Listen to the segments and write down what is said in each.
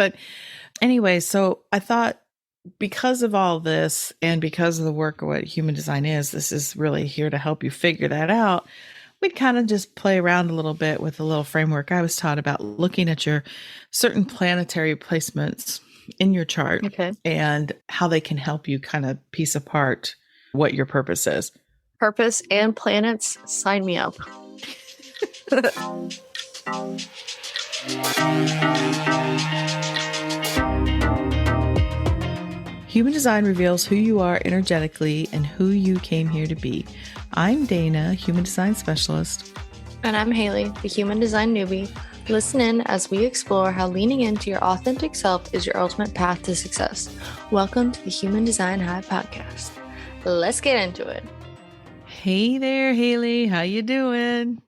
But anyway, so I thought because of all this and because of the work of what human design is, this is really here to help you figure that out. We'd kind of just play around a little bit with a little framework I was taught about looking at your certain planetary placements in your chart Okay. and how they can help you kind of piece apart what your purpose is. Purpose and planets, sign me up. Human design reveals who you are energetically and who you came here to be. I'm Dana, human design specialist. And I'm Haley, the human design newbie. Listen in as we explore how leaning into your authentic self is your ultimate path to success. Welcome to the Human Design Hive podcast. Let's get into it. Hey there, Haley. How you doing?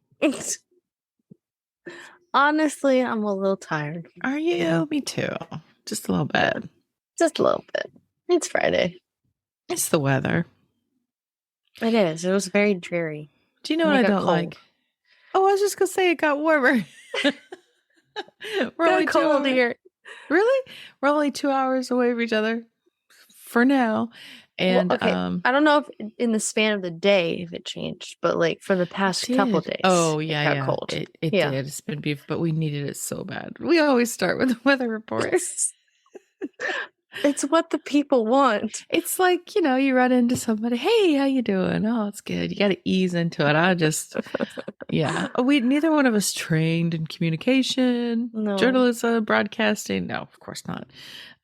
Honestly, I'm a little tired. Are you? Me too. Just a little bit. Just a little bit. It's Friday. It's the weather. It is. It was very dreary. Do you know what I don't like? Oh, I was just going to say it got warmer. We're only cold here. Really? We're only 2 hours away from each other for now. And well, okay. I don't know if in the span of the day if it changed, but like for the past couple days. Oh yeah, it got cold. It did. It's been beautiful, but we needed it so bad. We always start with the weather reports. It's what the people want. It's like, you run into somebody, hey, how you doing? Oh, it's good. You got to ease into it. Neither one of us trained in communication, journalism, broadcasting. No, of course not.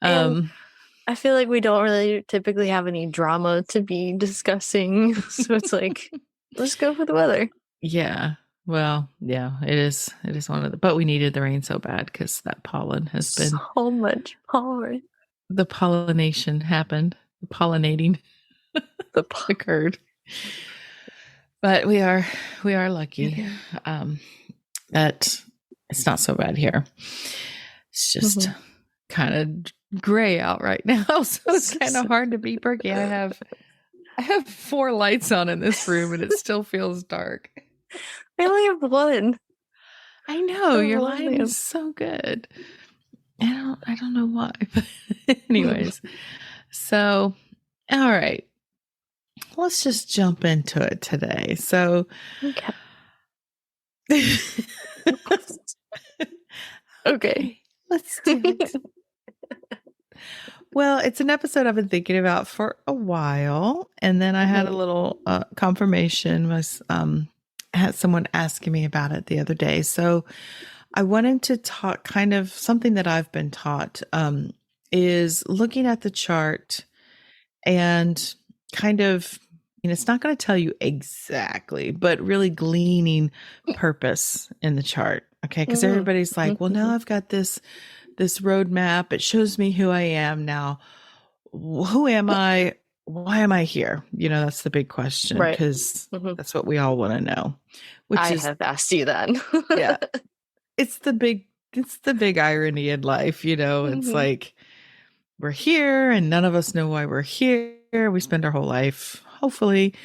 I feel like we don't really typically have any drama to be discussing. So it's like, let's go for the weather. Yeah. Well, yeah, it is one of but we needed the rain so bad because that pollen has been so much pollen. The pollination happened. The pollinating occurred. But we are lucky that it's not so bad here. It's just kind of gray out right now, so it's kind of hard to be perky. I have 4 lights on in this room, and it still feels dark. I only have one. I know your lighting is so good. I don't know why, but anyways. So, all right. Let's just jump into it today. So, okay. Let's do it. Well, it's an episode I've been thinking about for a while, and then I had a little confirmation. Had someone asking me about it the other day. So, I wanted to talk kind of something that I've been taught is looking at the chart and kind of, it's not going to tell you exactly, but really gleaning purpose in the chart. Okay. Because everybody's like, well, now I've got this roadmap. It shows me who I am now. Who am I? Why am I here? That's the big question. Right. Because that's what we all want to know. I have asked you that. Yeah. It's the big irony in life, It's like we're here and none of us know why we're here. We spend our whole life, hopefully,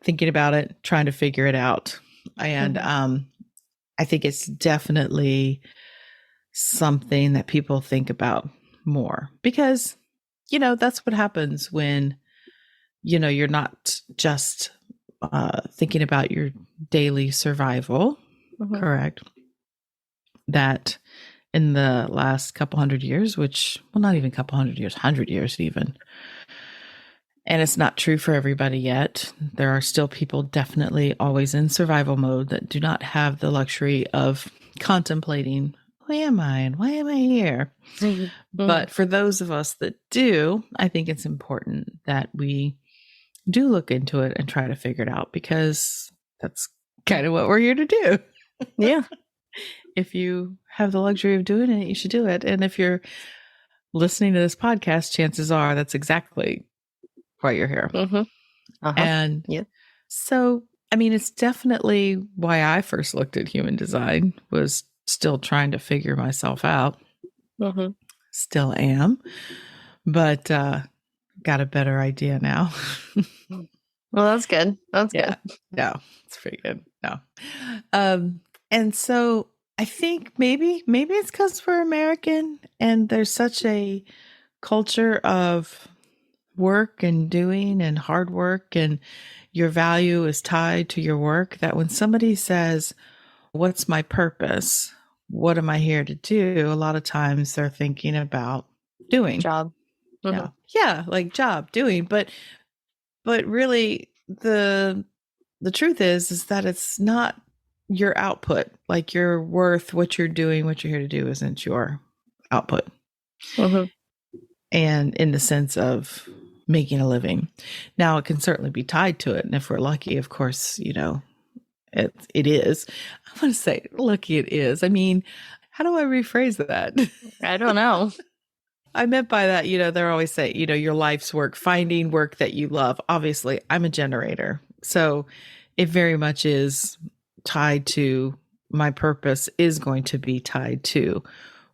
thinking about it, trying to figure it out. And I think it's definitely something that people think about more because, that's what happens when, you're not just thinking about your daily survival, correct? That in the last couple hundred years, not even couple hundred years, 100 years even. And it's not true for everybody yet. There are still people definitely always in survival mode that do not have the luxury of contemplating, who am I and why am I here? But for those of us that do, I think it's important that we do look into it and try to figure it out because that's kind of what we're here to do. Yeah. If you have the luxury of doing it, you should do it. And if you're listening to this podcast, chances are that's exactly why you're here. And so, it's definitely why I first looked at human design, was still trying to figure myself out. Still am, but got a better idea now. Well, that's good. That's good. No, it's pretty good. No. And so I think maybe it's because we're American and there's such a culture of work and doing and hard work, and your value is tied to your work, that when somebody says, what's my purpose? What am I here to do? A lot of times they're thinking about doing. Job. Yeah. Yeah, like job, doing. But really the truth is that it's not your output. Like your worth, what you're doing, what you're here to do isn't your output. Mm-hmm. And in the sense of making a living. Now it can certainly be tied to it. And if we're lucky, of course, it is. I want to say lucky it is. I mean, how do I rephrase that? I don't know. I meant by that, they're always say, your life's work, finding work that you love. Obviously, I'm a generator. So it very much is tied to my purpose is going to be tied to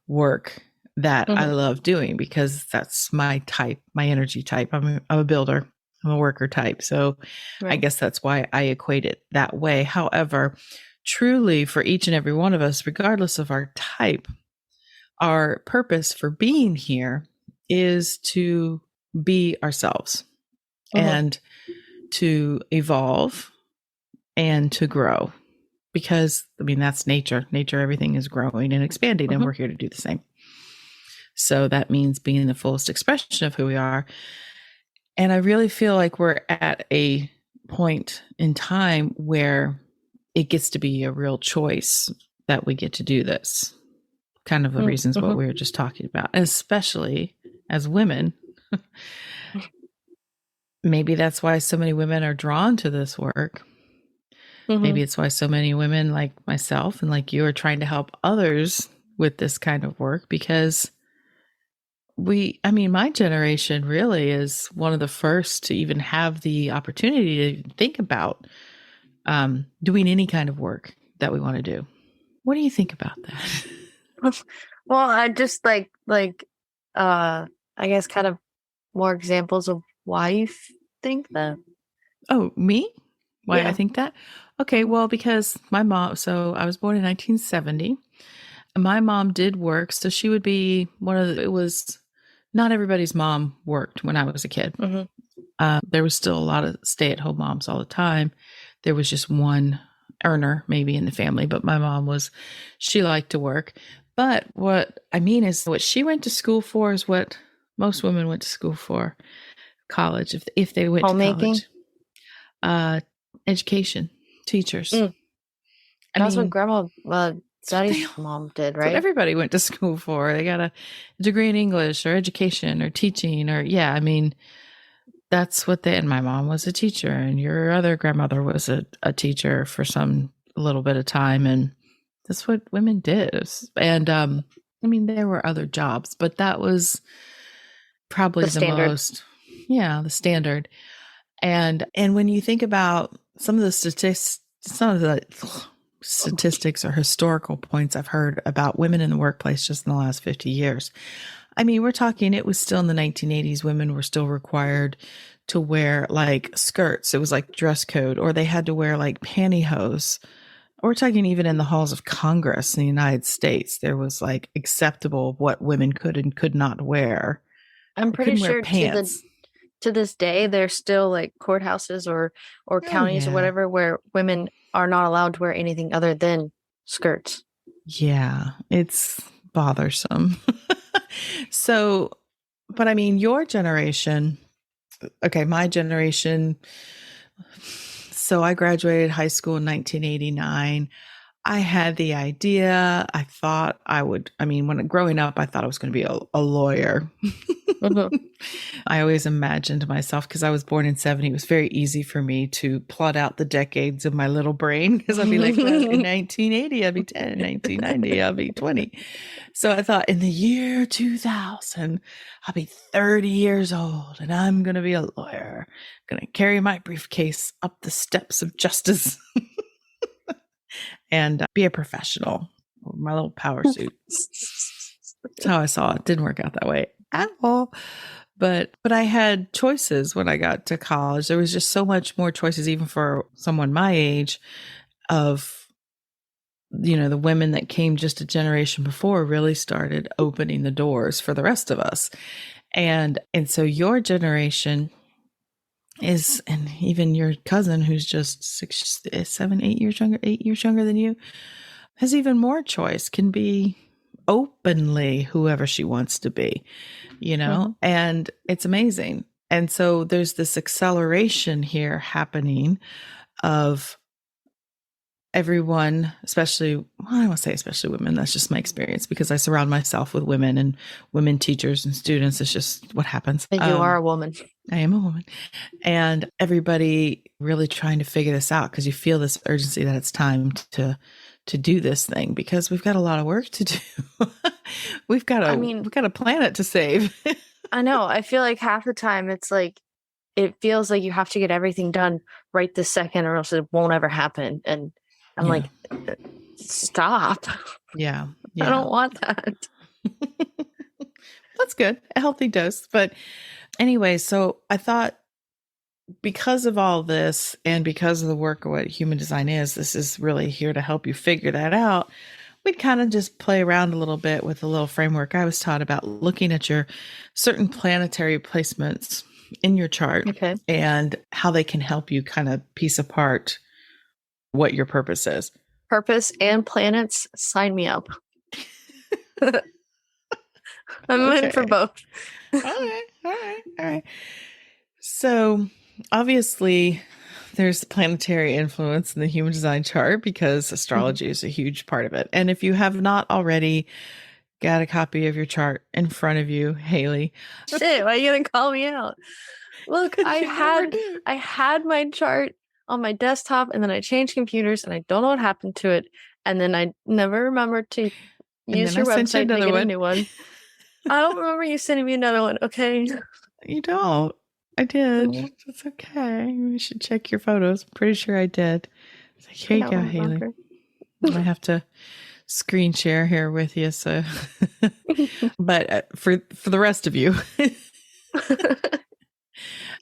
work that I love doing, because that's my type, my energy type. I'm a builder. I'm a worker type. So I guess that's why I equate it that way. However, truly for each and every one of us, regardless of our type, our purpose for being here is to be ourselves and to evolve and to grow. Because, that's nature. Nature, everything is growing and expanding, and we're here to do the same. So that means being the fullest expression of who we are. And I really feel like we're at a point in time where it gets to be a real choice that we get to do this. Kind of the reasons what we were just talking about, especially as women. Maybe that's why so many women are drawn to this work. Maybe it's why so many women like myself and like you are trying to help others with this kind of work, because my generation really is one of the first to even have the opportunity to think about doing any kind of work that we want to do. What do you think about that? Well, I just like I guess kind of more examples of why you think that. Oh, me? Why I think that? Okay, well, because my mom, so I was born in 1970. My mom did work, so she would be it was not everybody's mom worked when I was a kid. There was still a lot of stay-at-home moms all the time. There was just one earner maybe in the family, but my mom she liked to work. But what I mean is what she went to school for is what most women went to school for, college, if they went Homemaking? to college. Education, teachers. That's what Grandma Zaddy's mom did, right? That's what everybody went to school for. They got a degree in English or education or teaching or, that's what and my mom was a teacher, and your other grandmother was a teacher for some little bit of time. And that's what women did. And, there were other jobs, but that was probably the most, the standard. And when you think about some of the statistics or historical points I've heard about women in the workplace just in the last 50 years. We're talking, it was still in the 1980s, women were still required to wear like skirts. It was like dress code, or they had to wear like pantyhose. We're talking even in the halls of Congress in the United States, there was like acceptable what women could and could not wear. I'm pretty sure to this day, there's still like courthouses or counties or whatever where women are not allowed to wear anything other than skirts. Yeah, it's bothersome. So, but your generation, okay, my generation. So I graduated high school in 1989. I had the idea. I thought I would, when growing up, I thought I was going to be a lawyer. I always imagined myself, because I was born in 70, it was very easy for me to plot out the decades in my little brain, because I'd be like, well, in 1980, I'll be 10, in 1990, I'll be 20. So I thought in the year 2000, I'll be 30 years old and I'm going to be a lawyer. I'm going to carry my briefcase up the steps of justice. And be a professional. My little power suit. That's how I saw it. Didn't work out that way at all. But I had choices when I got to college. There was just so much more choices, even for someone my age, of the women that came just a generation before really started opening the doors for the rest of us. And so your generation is, and even your cousin who's just 6, 7, 8 years younger than you, has even more choice, can be openly whoever she wants to be, and it's amazing. And so there's this acceleration here happening of everyone, especially, well, I don't want to say especially women, that's just my experience because I surround myself with women and women teachers and students. It's just what happens. But you are a woman. I am a woman. And everybody really trying to figure this out because you feel this urgency that it's time to do this thing because we've got a lot of work to do. we've got a planet to save. I know. I feel like half the time it's like, it feels like you have to get everything done right this second or else it won't ever happen. And I'm like, stop. Yeah. I don't want that. That's good. A healthy dose. But anyway, so I thought because of all this and because of the work of what human design is, this is really here to help you figure that out. We'd kind of just play around a little bit with a little framework I was taught about looking at your certain planetary placements in your chart and how they can help you kind of piece apart what your purpose is. Purpose and planets, sign me up. I'm in for both. All right. So obviously there's planetary influence in the human design chart because astrology is a huge part of it. And if you have not already got a copy of your chart in front of you, Haley. Shit, why are you going to call me out? Look, I had my chart on my desktop and then I changed computers and I don't know what happened to it. And then I never remembered to use your website to get a new one. I don't remember you sending me another one, okay? You don't. I did. It's okay. We should check your photos. I'm pretty sure I did. It's like, here you go, Haley. I might have to screen share here with you. So, but for the rest of you,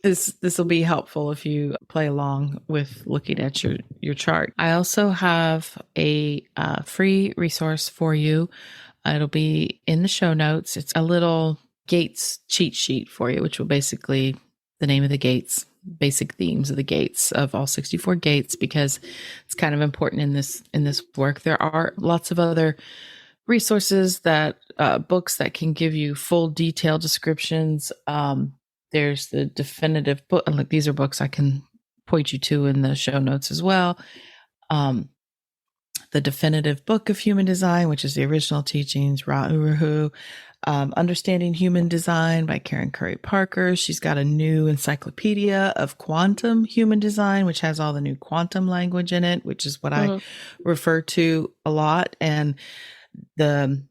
this will be helpful if you play along with looking at your chart. I also have a free resource for you. It'll be in the show notes. It's a little gates cheat sheet for you, which will basically the name of the gates, basic themes of the gates of all 64 gates, because it's kind of important in this work. There are lots of other resources that books that can give you full detailed descriptions. There's the definitive book. Look, these are books I can point you to in the show notes as well. The definitive book of human design, which is the original teachings, Ra Uru Hu. Understanding Human Design by Karen Curry Parker. She's got a new encyclopedia of quantum human design, which has all the new quantum language in it, which is what I refer to a lot. And the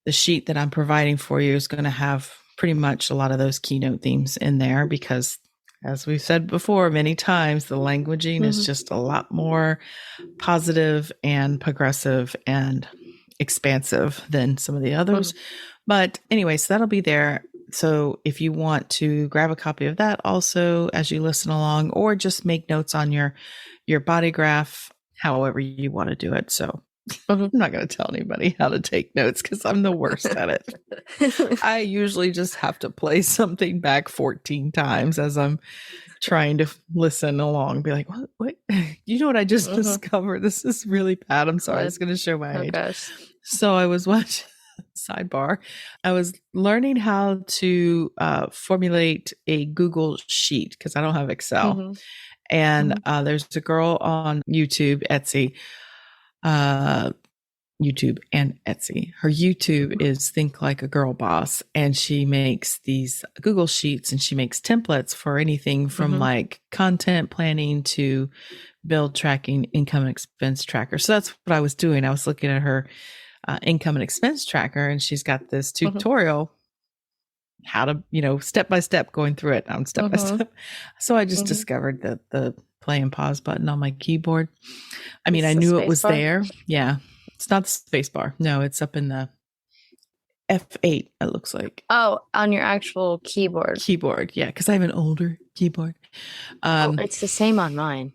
sheet that I'm providing for you is going to have pretty much a lot of those keynote themes in there because, as we've said before many times, the languaging is just a lot more positive and progressive and expansive than some of the others. But anyway, so that'll be there. So if you want to grab a copy of that also as you listen along, or just make notes on your body graph, however you want to do it. So I'm not going to tell anybody how to take notes because I'm the worst at it. I usually just have to play something back 14 times as I'm trying to listen along. Be like, what? You know what I just discovered? This is really bad. I'm sorry. It's going to show my age. Gosh. So I was watching, sidebar, I was learning how to formulate a Google sheet because I don't have Excel. And there's a girl on YouTube, Etsy, YouTube and Etsy. Her YouTube is Think Like a Girl Boss, and she makes these Google Sheets and she makes templates for anything from like content planning to bill tracking, income and expense tracker. So that's what I was doing. I was looking at her income and expense tracker, and she's got this tutorial how to, step by step going through it. I'm step by step. So I just discovered the play and pause button on my keyboard. I mean, I knew it was there. Yeah. It's not the space bar. No, it's up in the F8, it looks like. Oh, on your actual keyboard. Yeah, because I have an older keyboard. It's the same on mine.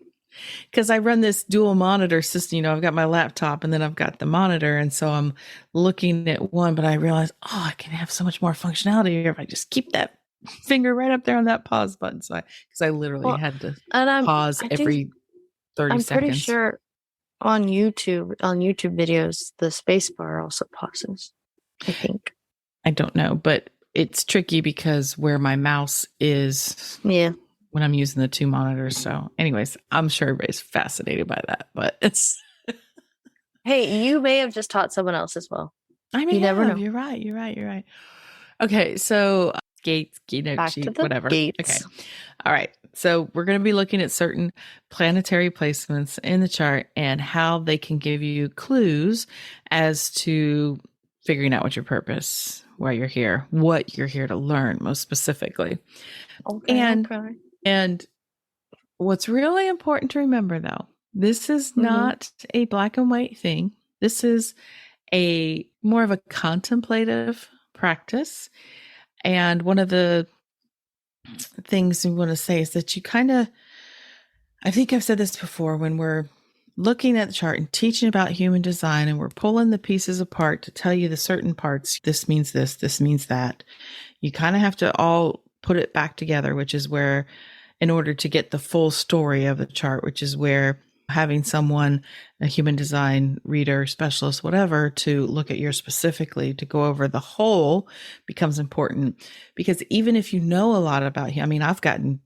because I run this dual monitor system. You know, I've got my laptop and then I've got the monitor. And so I'm looking at one, but I realize, oh, I can have so much more functionality here if I just keep that finger right up there on that pause button. So because I literally had to pause every 30 seconds. I'm pretty sure on YouTube videos, the space bar also pauses, I think. I don't know, but it's tricky because where my mouse is. Yeah. When I'm using the two monitors. So anyways, I'm sure everybody's fascinated by that, but it's. Hey, you may have just taught someone else as well. I mean, you never know. You're right. Okay. So gates, keynote sheet, whatever. Gates. Okay. All right. So we're going to be looking at certain planetary placements in the chart and how they can give you clues as to figuring out what your purpose, why you're here, what you're here to learn most specifically. Okay. And what's really important to remember, though, this is not a black and white thing. This is a more of a contemplative practice. And one of the things we want to say is that you kind of, I think I've said this before, when we're looking at the chart and teaching about human design and we're pulling the pieces apart to tell you the certain parts, this means this means that, you kind of have to all put it back together, which is where, in order to get the full story of the chart, which is where having someone, a human design reader, specialist, whatever, to look at yours specifically, to go over the whole becomes important. Because even if you know a lot about him, I mean, I've gotten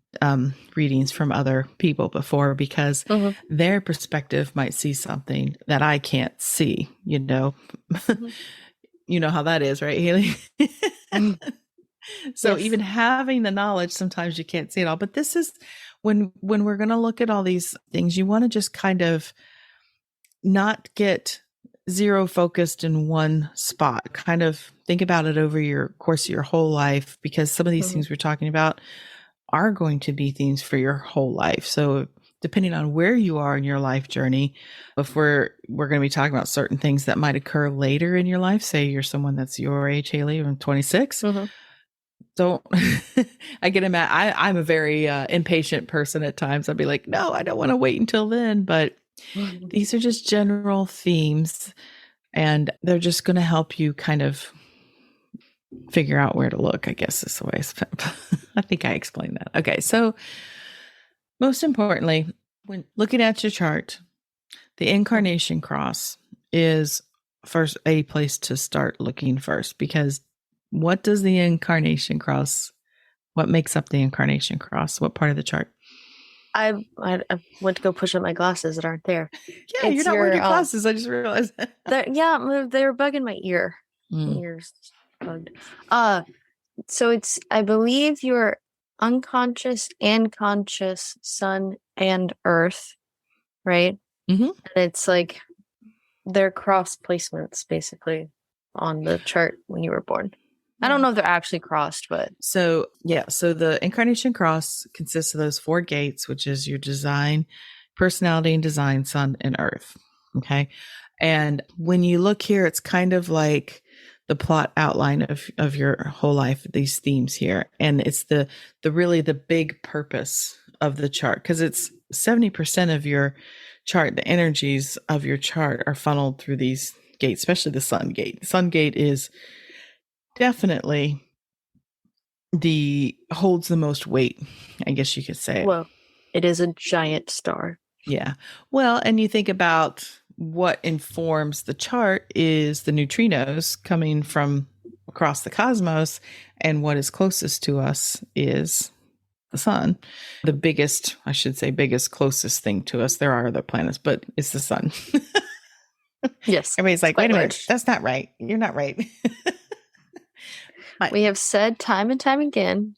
readings from other people before because their perspective might see something that I can't see, you know. You know how that is, right, Haley? So yes. Even having the knowledge, sometimes you can't see it all. But this is when we're going to look at all these things, you want to just kind of not get zero focused in one spot. Kind of think about it over your course of your whole life, because some of these things we're talking about are going to be things for your whole life. So depending on where you are in your life journey, if we're going to be talking about certain things that might occur later in your life, say you're someone that's your age, Haley, I'm 26. Don't I get mad? I'm a very impatient person at times. I'd be like, no, I don't want to wait until then. But these are just general themes, and they're just going to help you kind of figure out where to look, I guess is the way I think I explained that. Okay. So most importantly, when looking at your chart, the incarnation cross is first a place to start looking first, because what does the incarnation cross, what makes up the incarnation cross? What part of the chart? I went to go push up my glasses that aren't there. Yeah, you're not wearing your glasses. I just realized. Yeah, they were bugging my ear. My ears bugged. So it's, I believe, your unconscious and conscious sun and earth, right? And it's like they're cross placements basically on the chart when you were born. I don't know if they're actually crossed, but. So the incarnation cross consists of those 4 gates, which is your design, personality and design, sun and earth. Okay. And when you look here, it's kind of like the plot outline of your whole life, these themes here. And it's the really the big purpose of the chart, because it's 70% of your chart. The energies of your chart are funneled through these gates, especially the sun gate. The sun gate is definitely holds the most weight, I guess you could say. Well, it is a giant star. Yeah. Well, and you think about what informs the chart is the neutrinos coming from across the cosmos, and what is closest to us is the sun. The biggest, closest thing to us. There are other planets, but it's the sun. Yes. Everybody's like, wait a minute, that's not right. You're not right. We have said time and time again,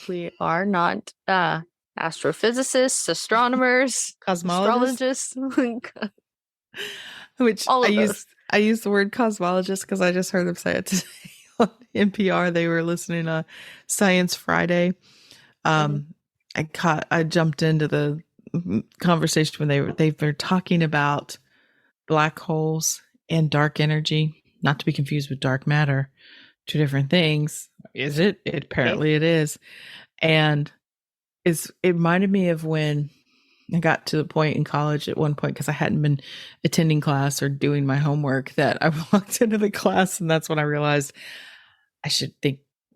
we are not astrophysicists, astronomers, astrologists. Which I use the word cosmologist because I just heard them say it today on NPR. They were listening to Science Friday. I jumped into the conversation when they were talking about black holes and dark energy, not to be confused with dark matter. 2 different things. Is it? Apparently it is. And it reminded me of when I got to the point in college at one point because I hadn't been attending class or doing my homework that I walked into the class, and that's when I realized I should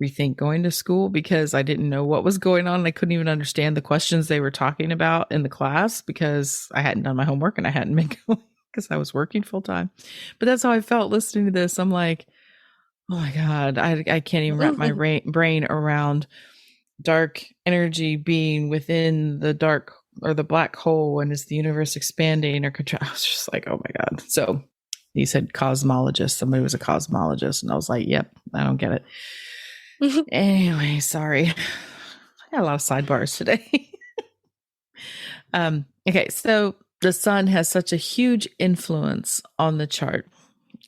rethink going to school because I didn't know what was going on. And I couldn't even understand the questions they were talking about in the class because I hadn't done my homework and I hadn't been going because I was working full time. But that's how I felt listening to this. I'm like, oh my God, I can't even wrap my brain around dark energy being within the dark or the black hole, and is the universe expanding or I was just like, oh my God. So he said cosmologist. Somebody was a cosmologist, and I was like, yep, I don't get it. Anyway, sorry. I got a lot of sidebars today. Okay, so the sun has such a huge influence on the chart,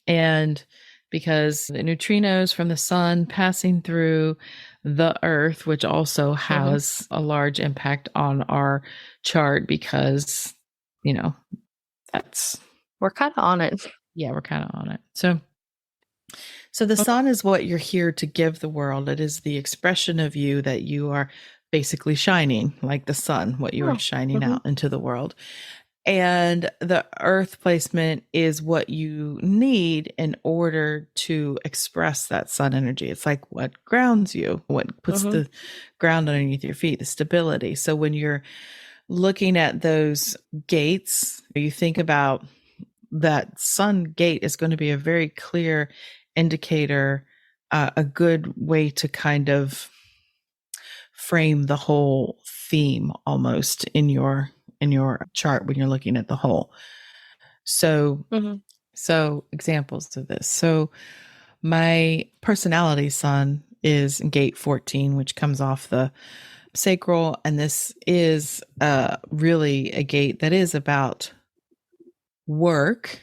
and because the neutrinos from the sun passing through the earth, which also has a large impact on our chart because, we're kind of on it. Yeah, we're kind of on it. So the sun is what you're here to give the world. It is the expression of you that you are basically shining like the sun, what you are shining out into the world. And the earth placement is what you need in order to express that sun energy. It's like what grounds you, what puts the ground underneath your feet, the stability. So when you're looking at those gates, you think about that sun gate is going to be a very clear indicator, a good way to kind of frame the whole theme almost in your chart when you're looking at the whole. So examples of this. So my personality sun is gate 14, which comes off the sacral. And this is really a gate that is about work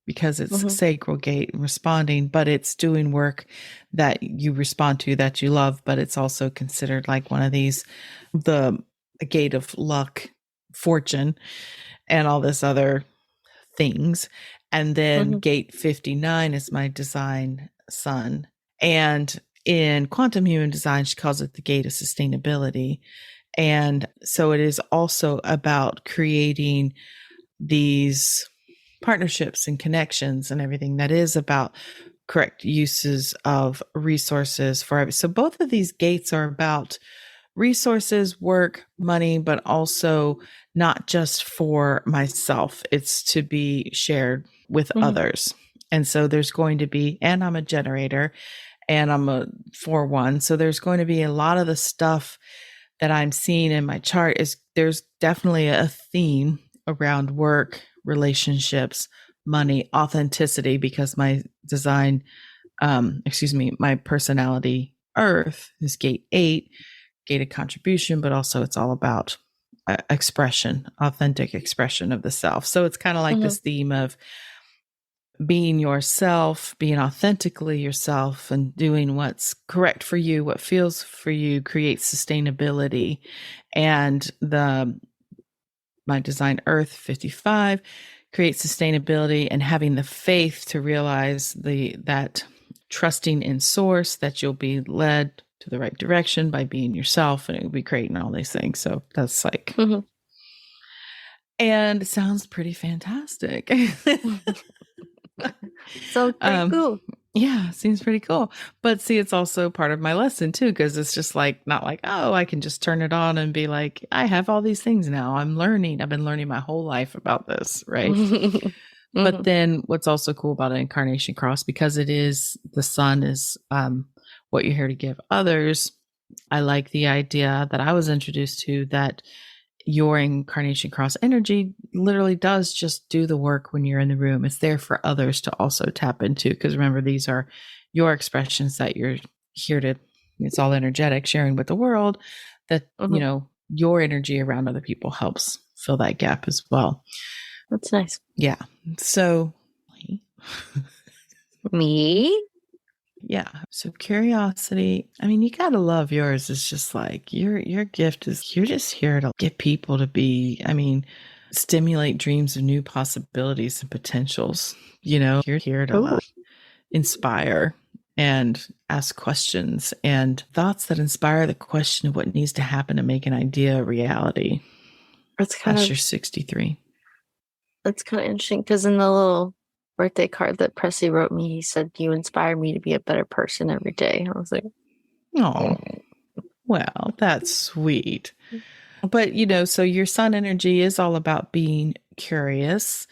because it's a sacral gate and responding, but it's doing work that you respond to that you love, but it's also considered like one of these, the gate of luck, fortune, and all this other things. And then gate 59 is my design sun. And in quantum human design, she calls it the gate of sustainability. And so it is also about creating these partnerships and connections and everything that is about correct uses of resources for. So both of these gates are about resources, work, money, but also not just for myself. It's to be shared with others. And so there's going to be, and I'm a generator and I'm a 4-1. So there's going to be a lot of the stuff that I'm seeing in my chart is there's definitely a theme around work, relationships, money, authenticity, because my design, my personality earth is gate 8, gate of contribution, but also it's all about expression, authentic expression of the self. So it's kind of like this theme of being yourself, being authentically yourself and doing what's correct for you, what feels for you, creates sustainability. And my design earth 55 creates sustainability and having the faith to realize that trusting in source, that you'll be led to the right direction by being yourself, and it will be creating all these things. So that's like, and it sounds pretty fantastic. So pretty cool. Yeah, seems pretty cool. But see, it's also part of my lesson too, because it's just like, not like, oh, I can just turn it on and be like, I have all these things now. I've been learning my whole life about this, right? But then what's also cool about an incarnation cross, because it is, the sun is what you're here to give others. I like the idea that I was introduced to, that your incarnation cross energy literally does just do the work when you're in the room. It's there for others to also tap into, because remember, these are your expressions that you're here to, it's all energetic, sharing with the world, that, your energy around other people helps fill that gap as well. That's nice. Yeah. So me? Yeah. So curiosity, I mean, you got to love yours. It's just like your gift is, you're just here to get people to be, stimulate dreams of new possibilities and potentials. You're here to inspire and ask questions and thoughts that inspire the question of what needs to happen to make an idea a reality. That's your 63. That's kind of interesting because in the little birthday card that Pressy wrote me, he said, "You inspire me to be a better person every day." I was like, Oh, well, that's sweet. But, so your sun energy is all about being curious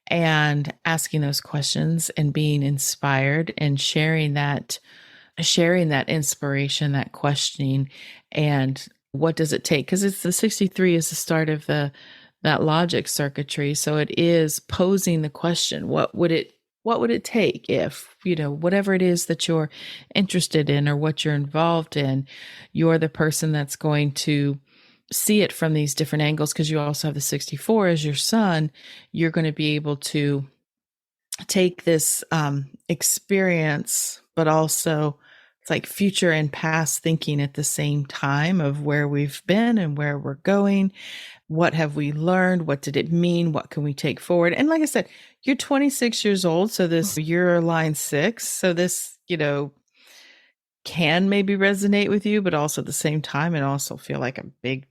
and asking those questions and being inspired and sharing that inspiration, that questioning, and what does it take? Because it's the 63 is the start of that logic circuitry. So it is posing the question, what would it take if, whatever it is that you're interested in or what you're involved in, you're the person that's going to see it from these different angles, because you also have the 64 as your sun. You're going to be able to take this experience, but also it's like future and past thinking at the same time of where we've been and where we're going. What have we learned? What did it mean? What can we take forward? And like I said, you're 26 years old. So you're line 6. So this, can maybe resonate with you, but also at the same time, and also feel like a big,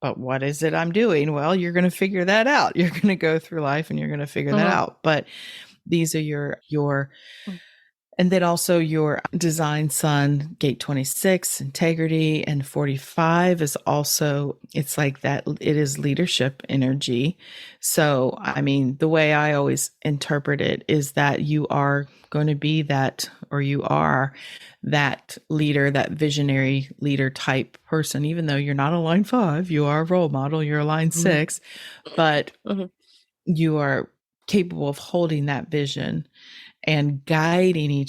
but what is it I'm doing? Well, you're going to figure that out. You're going to go through life and you're going to figure that out. But these are your and then also your design sun, gate 26, integrity, and 45 is also, it's like that, it is leadership energy. So, I mean, the way I always interpret it is that you are going to be that, or you are that leader, that visionary leader type person, even though you're not a line 5, you are a role model, you're a line 6, but you are capable of holding that vision and guiding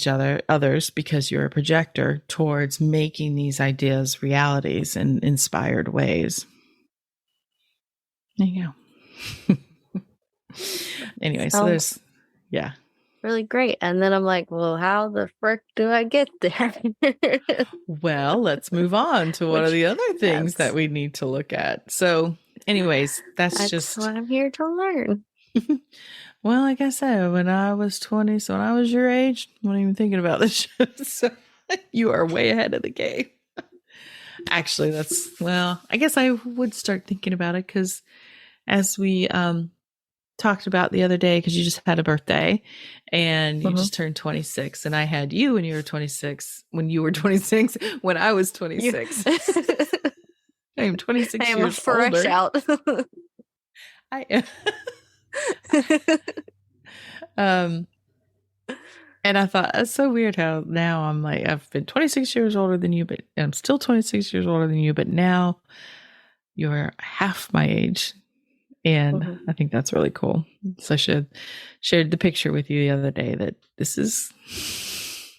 others, because you're a projector, towards making these ideas realities in inspired ways. There you go. Anyway, so there's, really great. And then I'm like, well, how the frick do I get there? Well, let's move on to one of the other things that we need to look at. So anyways, that's just what I'm here to learn. Well, like I said, when I was 20, so when I was your age, I wasn't even thinking about this shit. So you are way ahead of the game. Actually, I guess I would start thinking about it, because as we talked about the other day, because you just had a birthday and you just turned 26, and I had you when you were 26, when I was 26. I am 26 years fresh older. out. I am. And I thought, it's so weird how now I'm like, I've been 26 years older than you, but I'm still 26 years older than you, but now you're half my age. And I think that's really cool. So I shared the picture with you the other day that this is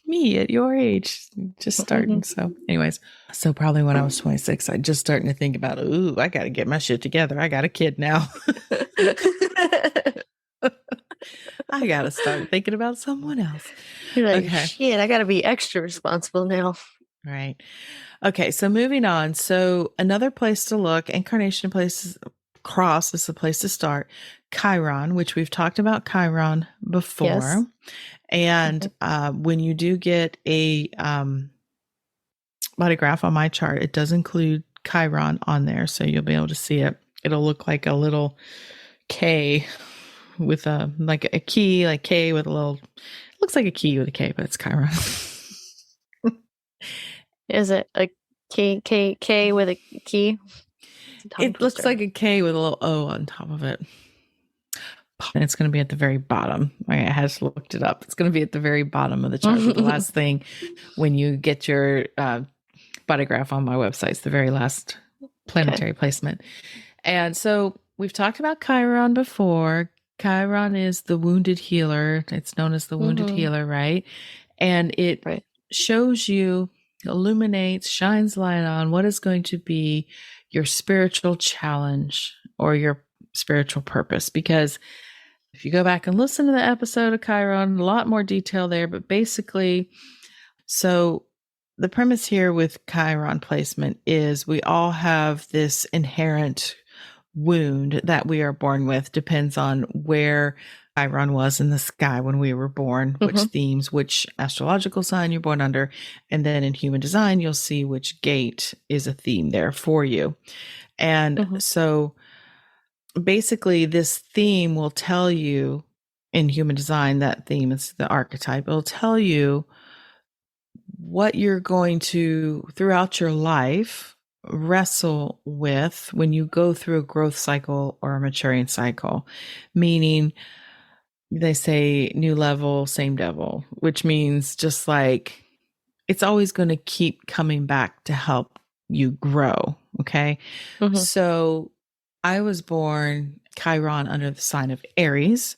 me at your age, just starting. So anyways, so probably when I was 26, I just starting to think about, I got to get my shit together. I got a kid now. I got to start thinking about someone else. You're like, shit, I got to be extra responsible now. Right. Okay. So moving on. So another place to look, incarnation places, cross is the place to start. Chiron, which we've talked about Chiron before. Yes. And when you do get a body graph on my chart, it does include Chiron on there. So you'll be able to see it. It'll look like a little K with like a key, like K with a little, it looks like a key with a K, but it's Chiron. Is it a K with a key? It looks like a K with a little O on top of it. And it's going to be at the very bottom. I has looked it up. It's going to be at the very bottom of the chart. The last thing when you get your body graph on my website, it's the very last planetary placement. And so we've talked about Chiron before. Chiron is the wounded healer. It's known as the wounded healer, right? And it shows you, illuminates, shines light on what is going to be your spiritual challenge or your spiritual purpose. Because if you go back and listen to the episode of Chiron, a lot more detail there, but basically, so the premise here with Chiron placement is we all have this inherent wound that we are born with. Depends on where Chiron was in the sky when we were born, which themes, which astrological sign you're born under. And then in human design, you'll see which gate is a theme there for you. And so basically this theme will tell you in human design, that theme is the archetype. It'll tell you what you're going to throughout your life wrestle with when you go through a growth cycle or a maturing cycle, meaning they say new level, same devil, which means just like it's always going to keep coming back to help you grow. Okay. Mm-hmm. So I was born Chiron under the sign of Aries,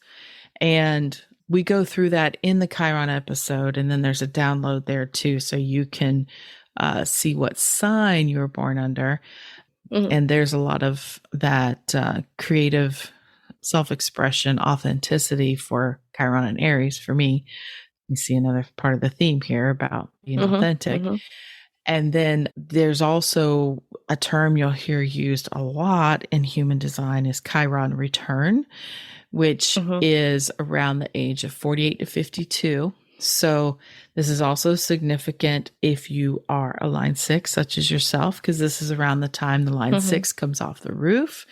and we go through that in the Chiron episode. And then there's a download there too. So you can see what sign you were born under. Mm-hmm. And there's a lot of that creative self-expression, authenticity for Chiron and Aries for me. You see another part of the theme here about being authentic. And then there's also a term you'll hear used a lot in human design is Chiron return, which is around the age of 48 to 52. So this is also significant if you are a line 6, such as yourself, because this is around the time the line 6 comes off the roof.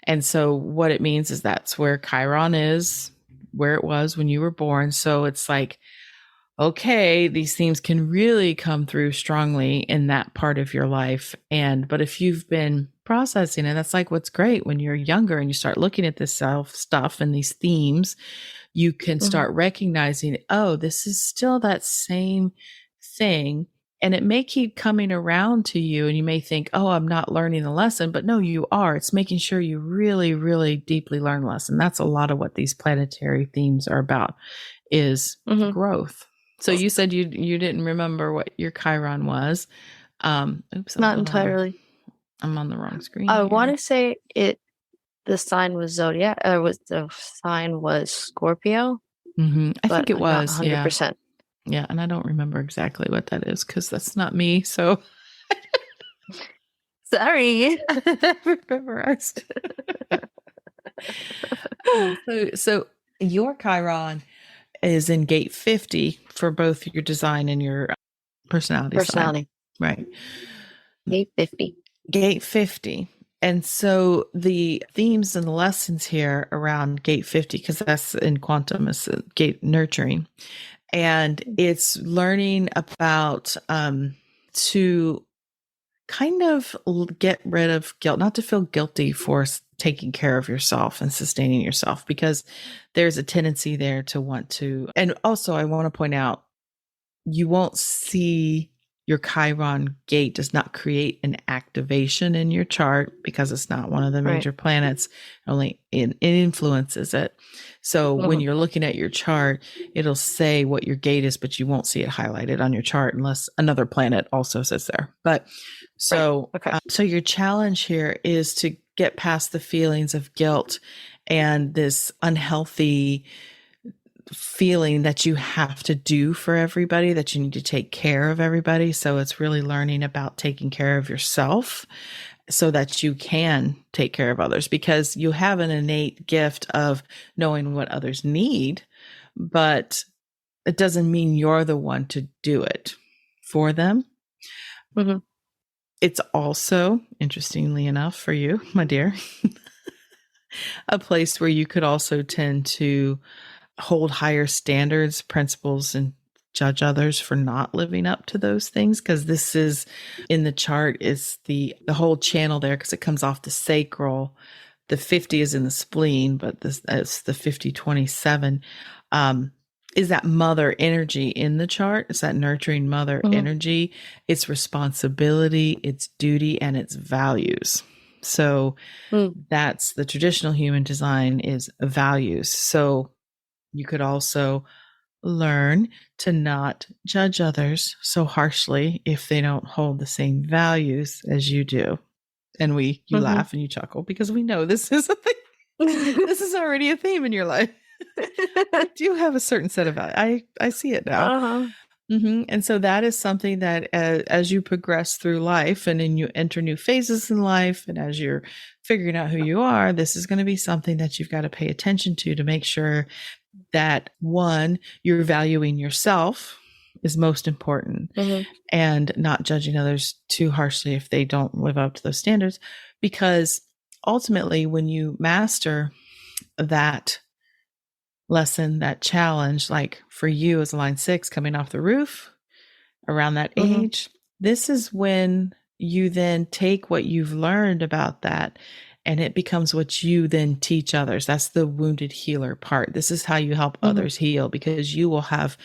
And so what it means is that's where Chiron is, where it was when you were born. So it's like, okay, these themes can really come through strongly in that part of your life. But if you've been processing it, that's like what's great when you're younger and you start looking at this self stuff and these themes, you can start recognizing, oh, this is still that same thing. And it may keep coming around to you and you may think, oh, I'm not learning the lesson, but no, you are. It's making sure you really, really deeply learn the lesson. That's a lot of what these planetary themes are about is growth. So you said you didn't remember what your Chiron was. Not entirely. I'm on the wrong screen. I want to say the sign was Zodiac. The sign was Scorpio. I think it was 100%. Yeah, and I don't remember exactly what that is because that's not me. So sorry, memorized. So your Chiron is in gate 50 for both your design and your personality. Side. Right. Gate 50. Gate 50. And so the themes and the lessons here around gate 50, because that's in quantum, is gate nurturing. And it's learning about to kind of get rid of guilt, not to feel guilty for taking care of yourself and sustaining yourself, because there's a tendency there to want to. And also, I want to point out, you won't see your Chiron gate does not create an activation in your chart because it's not one of the major planets. Only it influences it. So when you're looking at your chart, it'll say what your gate is, but you won't see it highlighted on your chart unless another planet also sits there. But so, so your challenge here is to get past the feelings of guilt and this unhealthy feeling that you have to do for everybody, that you need to take care of everybody. So it's really learning about taking care of yourself so that you can take care of others, because you have an innate gift of knowing what others need, but it doesn't mean you're the one to do it for them. It's also, interestingly enough for you, my dear, a place where you could also tend to hold higher standards, principles, and judge others for not living up to those things. Because this is in the chart is the whole channel there, because it comes off the sacral. The 50 is in the spleen, but it's the 50-27 is that mother energy in the chart. It's that nurturing mother energy. It's responsibility, it's duty, and it's values. So that's the traditional human design is values. So you could also learn to not judge others so harshly if they don't hold the same values as you do. And you laugh and you chuckle because we know this is a thing. This is already a theme in your life. I do have a certain set of values. I see it now. And so that is something that as you progress through life and then you enter new phases in life, and as you're figuring out who you are, this is going to be something that you've got to pay attention to make sure that, one, you're valuing yourself is most important and not judging others too harshly if they don't live up to those standards. Because ultimately, when you master that lesson, that challenge, like for you as line 6 coming off the roof around that Mm-hmm. age, this is when you then take what you've learned about that and it becomes what you then teach others. That's the wounded healer part. This is how you help Mm-hmm. others heal because you will have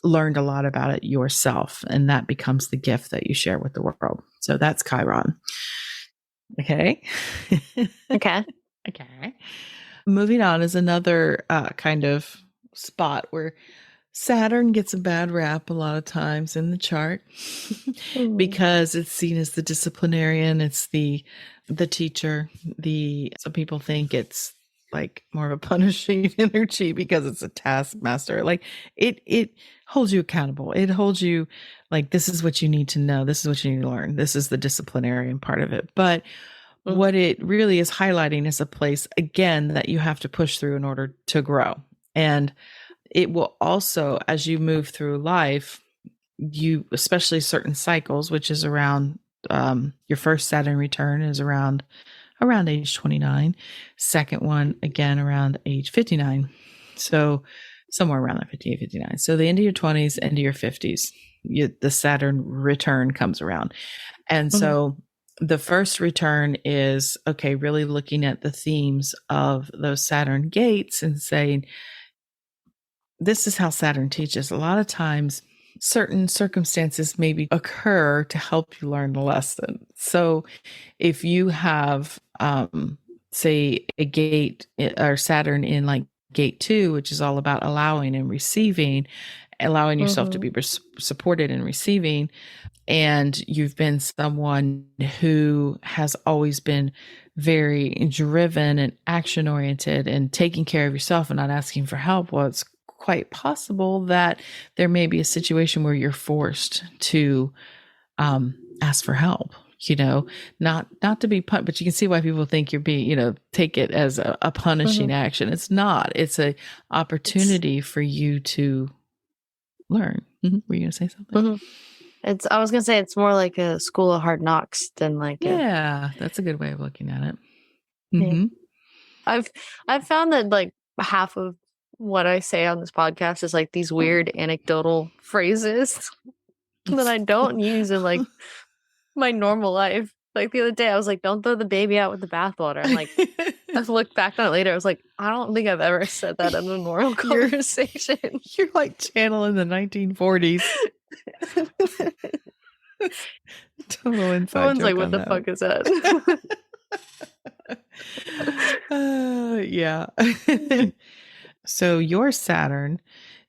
learned a lot about it yourself. And that becomes the gift that you share with the world. So that's Chiron. Okay. Okay. Okay. Moving on is another kind of spot where Saturn gets a bad rap a lot of times in the chart Mm-hmm. because it's seen as the disciplinarian, it's the teacher. The some people think it's like more of a punishing energy because it's a taskmaster. Like it holds you accountable. It holds you like this is what you need to know. This is what you need to learn. This is the disciplinarian part of it. But what it really is highlighting is a place again that you have to push through in order to grow. And it will also, as you move through life, you, especially certain cycles, which is around your first Saturn return is around age 29, second one again around age 59. So somewhere around that 58, 59. So the end of your 20s, end of your 50s, the Saturn return comes around. And so the first return is, okay, really looking at the themes of those Saturn gates and saying, this is how Saturn teaches. A lot of times, certain circumstances maybe occur to help you learn the lesson. So if you have, say, a gate or Saturn in like gate 2, which is all about allowing and receiving, allowing yourself to be supported and receiving, and you've been someone who has always been very driven and action oriented and taking care of yourself and not asking for help, well, it's quite possible that there may be a situation where you're forced to ask for help, not to be punished, but you can see why people think you're being, take it as a punishing action. It's not. It's a opportunity for you to learn. Were you going to say something? I was gonna say it's more like a school of hard knocks than like that's a good way of looking at it. Yeah. I've found that like half of what I say on this podcast is like these weird anecdotal phrases that I don't use in like my normal life. Like the other day, I was like, "Don't throw the baby out with the bathwater." And like, I looked back on it later. I was like, I don't think I've ever said that in a normal conversation. You're like channeling the 1940s. Total inside Everyone's joke like, "What on the that fuck one. is that?" Yeah. So your Saturn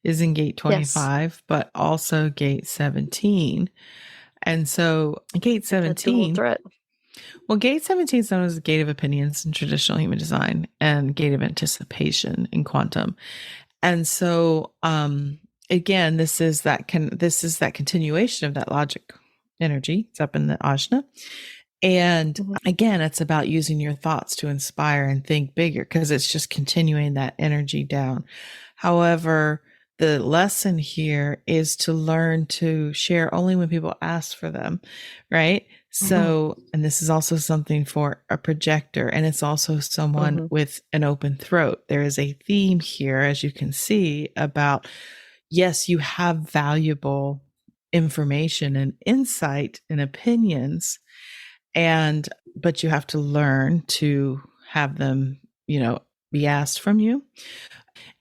is in gate 25, but also gate 17. And so gate 17, dual threat. Well, gate 17 is known as the gate of opinions in traditional human design and gate of anticipation in quantum. And so again, this is that continuation of that logic energy. It's up in the Ajna. And again, it's about using your thoughts to inspire and think bigger because it's just continuing that energy down. However, the lesson here is to learn to share only when people ask for them, right? So, and this is also something for a projector, and it's also someone with an open throat. There is a theme here, as you can see, about yes, you have valuable information and insight and opinions, but you have to learn to have them, be asked from you.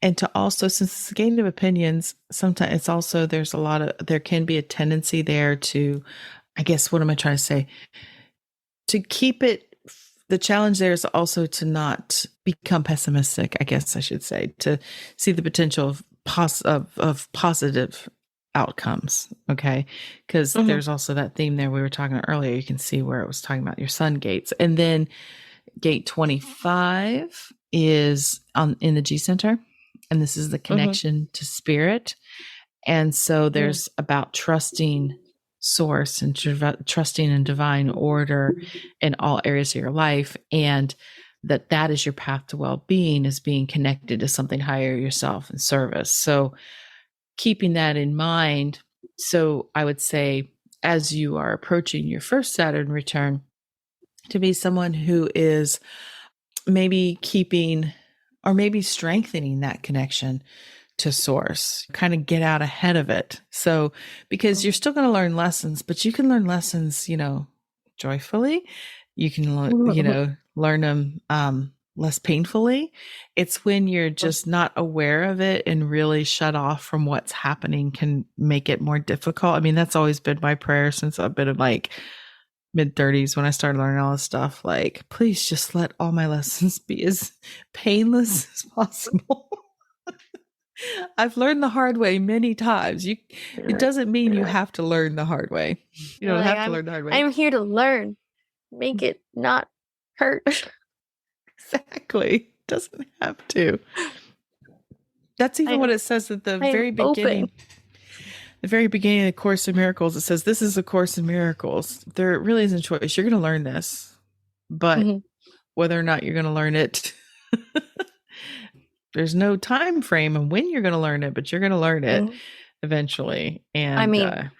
And to also, since it's a game of opinions, sometimes it's also, there can be a tendency there to, I guess, what am I trying to say? To keep it, the challenge there is also to not become pessimistic, I guess I should say, to see the potential of positive outcomes. Okay. Because there's also that theme there we were talking about earlier. You can see where it was talking about your sun gates. And then gate 25 is in the G center. And this is the connection to spirit. And so there's about trusting source and trusting in divine order in all areas of your life. And that is your path to well-being, is being connected to something higher, yourself, and service. So keeping that in mind. So I would say, as you are approaching your first Saturn return, to be someone who is maybe keeping or maybe strengthening that connection to source, kind of get out ahead of it. So, because you're still going to learn lessons, but you can learn lessons, joyfully. You can, learn them less painfully. It's when you're just not aware of it and really shut off from what's happening can make it more difficult. I mean, that's always been my prayer since I've been in like mid-30s when I started learning all this stuff. Like, please just let all my lessons be as painless as possible. I've learned the hard way many times. It doesn't mean you have to learn the hard way. You don't have to learn the hard way. I'm here to learn. Make it not hurt. Exactly. Doesn't have to. That's even what it says at the very beginning. The very beginning of the Course in Miracles, it says, this is a Course in Miracles. There really isn't choice. You're going to learn this, but whether or not you're going to learn it, there's no time frame on when you're going to learn it, but you're going to learn it eventually. And I mean,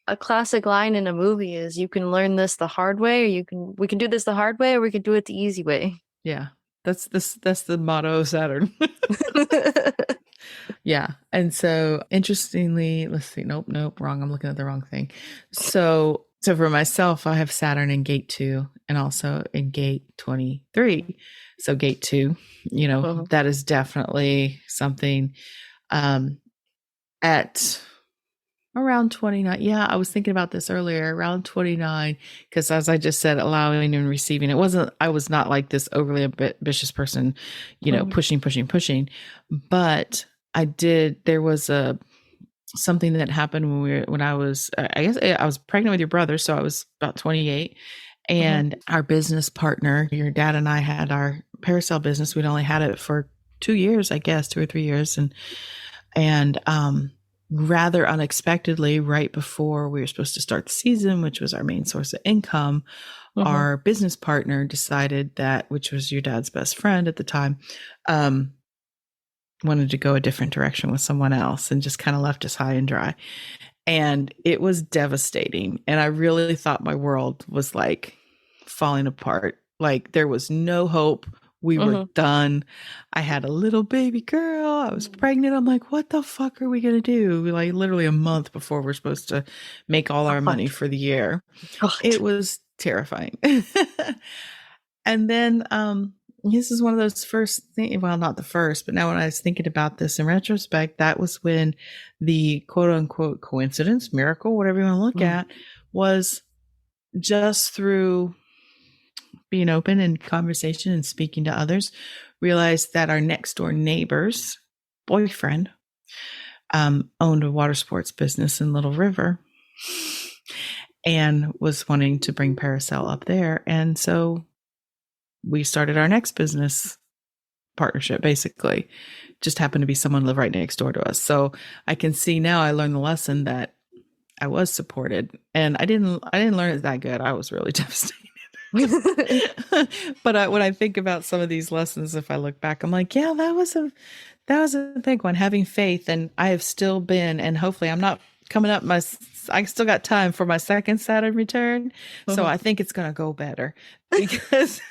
a classic line in a movie is, you can learn this the hard way, or we can do this the hard way, or we can do it the easy way. Yeah. That's the motto of Saturn. Yeah. And so interestingly, let's see. Nope. Wrong. I'm looking at the wrong thing. So for myself, I have Saturn in gate 2 and also in gate 23. So gate 2, that is definitely something, at around 29. Yeah. I was thinking about this earlier, around 29, because as I just said, allowing and receiving, I was not like this overly ambitious person, pushing, but there was something that happened when I was, I guess I was pregnant with your brother. So I was about 28, and our business partner, your dad and I had our Paracel business. We'd only had it for 2 years, I guess, 2 or 3 years. And rather unexpectedly, right before we were supposed to start the season, which was our main source of income, our business partner decided which was your dad's best friend at the time, wanted to go a different direction with someone else and just kind of left us high and dry. And it was devastating. And I really thought my world was like falling apart. Like there was no hope. We were done. I had a little baby girl. I was pregnant. I'm like, what the fuck are we going to do? Like literally a month before we're supposed to make all our money for the year. It was terrifying. And then, this is one of those first things, well, not the first, but now when I was thinking about this in retrospect, that was when the quote unquote coincidence, miracle, whatever you want to look at, was just through being open and conversation and speaking to others, realized that our next door neighbor's boyfriend owned a water sports business in Little River and was wanting to bring Paracel up there. And so we started our next business partnership, basically. Just happened to be someone lived right next door to us. So I can see now, I learned the lesson that I was supported, and I didn't learn it that good. I was really devastated. But when I think about some of these lessons, if I look back, I'm like, yeah, that was a big one, having faith. And I have still been, and hopefully I'm not coming up I still got time for my second Saturn return. So I think it's going to go better because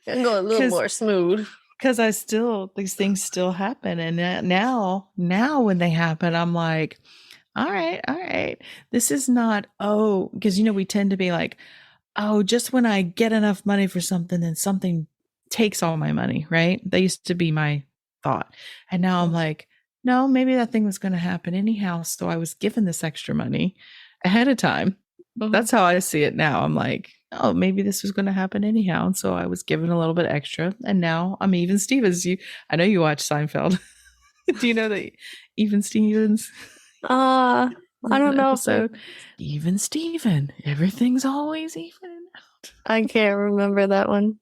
and go a little more smooth. Because these things still happen. And now when they happen, I'm like, all right. This is not, because, we tend to be like, just when I get enough money for something, then something takes all my money, right? That used to be my thought. And now I'm like, no, maybe that thing was going to happen anyhow. So I was given this extra money ahead of time. That's how I see it now. I'm like, maybe this was going to happen anyhow. And so I was given a little bit extra. And now I'm Even Stevens. I know you watch Seinfeld. Do you know that Even Stevens? I don't know. So Even Steven, everything's always even out. I can't remember that one.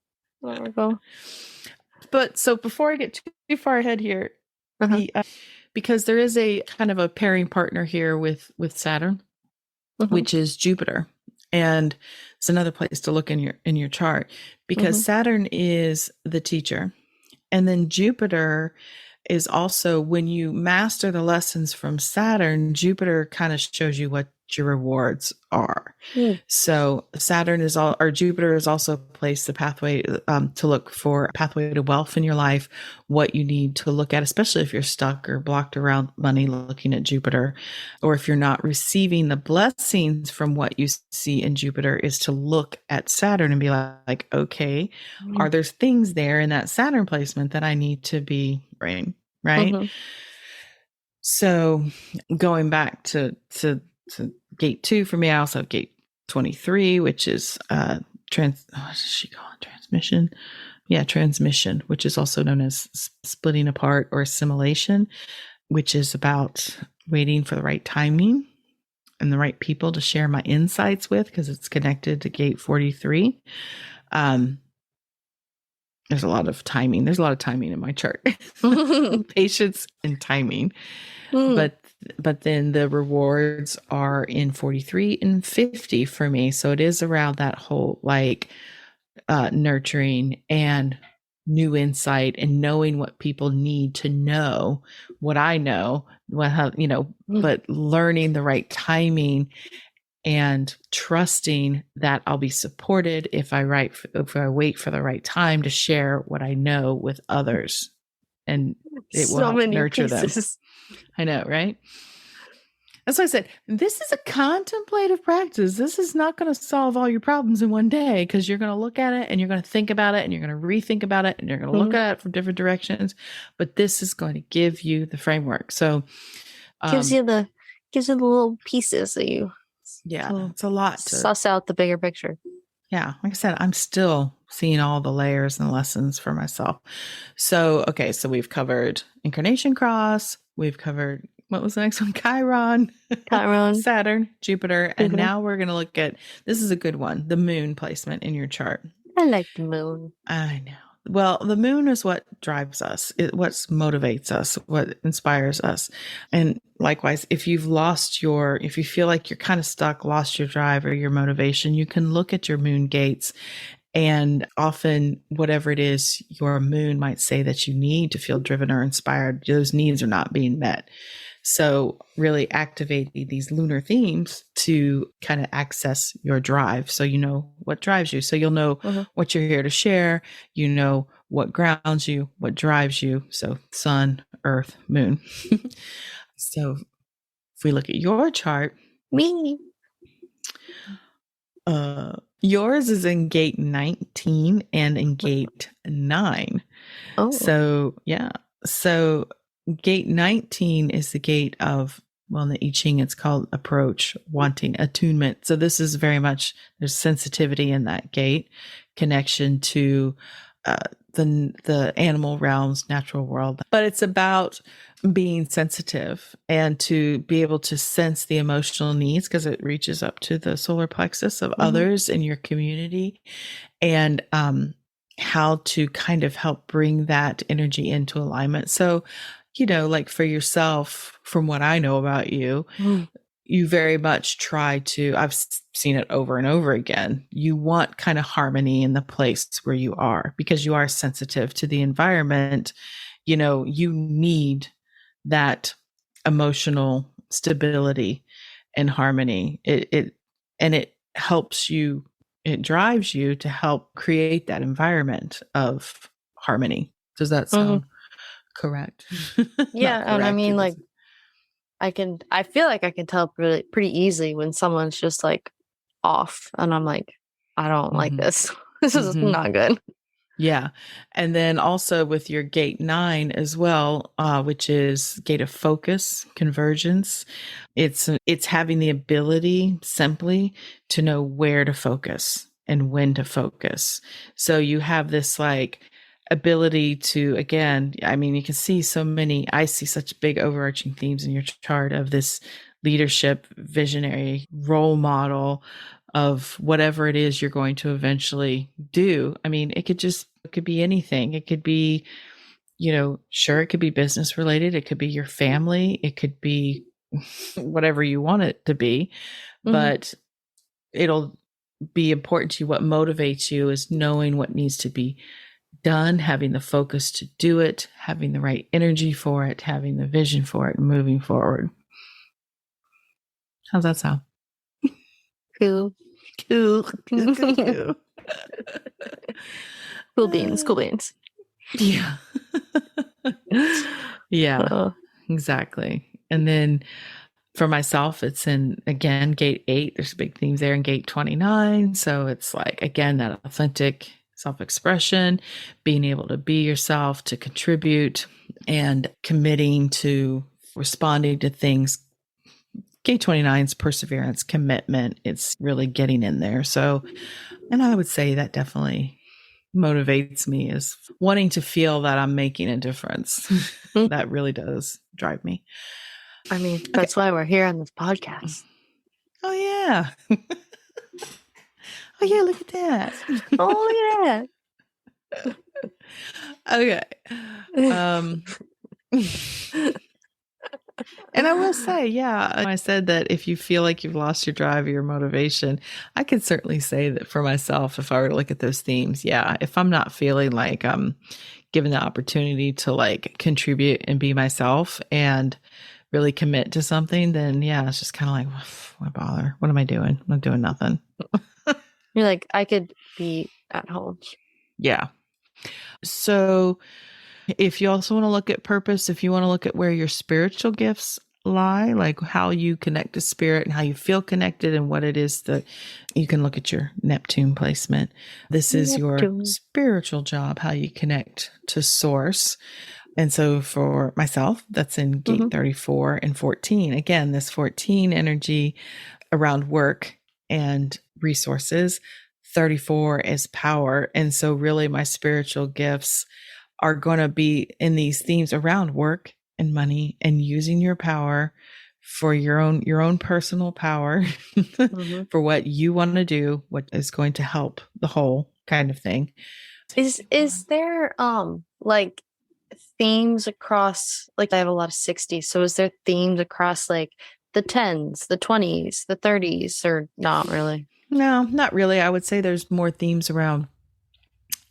But so before I get too far ahead here, because there is a kind of a pairing partner here with Saturn, which is Jupiter. And it's another place to look in your chart, because Saturn is the teacher. And then Jupiter is also, when you master the lessons from Saturn, Jupiter kind of shows you your rewards are. Mm. So Saturn is all, or Jupiter is also placed the pathway to look for a pathway to wealth in your life, what you need to look at, especially if you're stuck or blocked around money looking at Jupiter, or if you're not receiving the blessings from what you see in Jupiter, is to look at Saturn and be like, okay, are there things there in that Saturn placement that I need to be bringing, right? Mm-hmm. So going back to gate 2 for me, I also have gate 23, which is what does she call it? Transmission. Yeah, transmission, which is also known as splitting apart or assimilation, which is about waiting for the right timing and the right people to share my insights with, because it's connected to gate 43. There's a lot of timing. There's a lot of timing in my chart. Patience and timing. But then the rewards are in 43 and 50 for me. So it is around that whole like nurturing and new insight and knowing what people need to know, what I know, but learning the right timing and trusting that I'll be supported if I wait for the right time to share what I know with others, and it will help nurture them. I know, right? That's why I said, this is a contemplative practice. This is not going to solve all your problems in one day, because you're going to look at it and you're going to think about it and you're going to rethink about it and you're going to look at it from different directions. But this is going to give you the framework. So gives you the little pieces that you. Yeah, it's a lot to suss out the bigger picture. Yeah, like I said, I'm still seeing all the layers and lessons for myself. So, okay, so we've covered Incarnation Cross. We've covered, what was the next one? Chiron, Saturn, Jupiter. And now we're going to look at, this is a good one, the moon placement in your chart. I like the moon. I know. Well, the moon is what drives us, what motivates us, what inspires us. And likewise, if you feel like you're kind of stuck, lost your drive or your motivation, you can look at your moon gates, and often whatever it is your moon might say that you need to feel driven or inspired, those needs are not being met. So really activate these lunar themes to kind of access your drive. So you know what drives you. So you'll know what you're here to share. You know what grounds you, what drives you. So sun, earth, moon. So if we look at your chart, yours is in gate 19 and in gate 9. Oh. So yeah. So gate 19 is the gate of, well, in the I Ching, it's called approach, wanting, attunement. So this is very much, there's sensitivity in that gate, connection to the animal realms, natural world. But it's about being sensitive and to be able to sense the emotional needs, because it reaches up to the solar plexus of others in your community, and how to kind of help bring that energy into alignment. So, like for yourself, from what I know about you, you very much try to, I've seen it over and over again. You want kind of harmony in the place where you are, because you are sensitive to the environment. You need that emotional stability and harmony. It helps you, it drives you to help create that environment of harmony. Does that sound correct? Yeah. And I mean, like, I feel like I can tell pretty easily when someone's just like off, and I'm like, I don't like this. This is not good. Yeah. And then also with your gate 9 as well, which is gate of focus, convergence. It's having the ability simply to know where to focus and when to focus. So you have this like ability to, again, I mean, you can see I see such big overarching themes in your chart of this leadership, visionary role model of whatever it is you're going to eventually do. I mean, it could be anything. It could be, sure, it could be business related. It could be your family. It could be whatever you want it to be, but it'll be important to you. What motivates you is knowing what needs to be done, having the focus to do it, having the right energy for it, having the vision for it, and moving forward. How's that sound? Cool. Cool. Cool, cool, cool. Cool beans. Cool beans. Yeah. Yeah, exactly. And then for myself, it's in, again, gate 8. There's big themes there in gate 29. So it's like, again, that authentic self-expression, being able to be yourself, to contribute, and committing to responding to things. Gate 29's perseverance, commitment. It's really getting in there. So, and I would say that definitely motivates me, is wanting to feel that I'm making a difference. That really does drive me. I mean, that's why we're here on this podcast. Oh, yeah. Oh, yeah, look at that. Oh, yeah. Okay. And I will say, yeah, I said that if you feel like you've lost your drive or your motivation, I can certainly say that for myself, if I were to look at those themes, yeah, if I'm not feeling like I'm given the opportunity to like contribute and be myself and really commit to something, then yeah, it's just kind of like, why bother? What am I doing? I'm doing nothing. You're like, I could be at home. Yeah. So if you also want to look at purpose, if you want to look at where your spiritual gifts lie, like how you connect to spirit and how you feel connected and what it is, that you can look at your Neptune placement. This is your spiritual job, how you connect to source. And so for myself, that's in gate 34 and 14. Again, this 14 energy around work and resources. 34 is power. And so really my spiritual gifts are going to be in these themes around work and money and using your power for your own personal power for what you want to do, what is going to help the whole kind of thing. Is there like themes across, like I have a lot of 60s, so is there themes across like the 10s, the 20s, the 30s, or not really? No, not really. I would say there's more themes around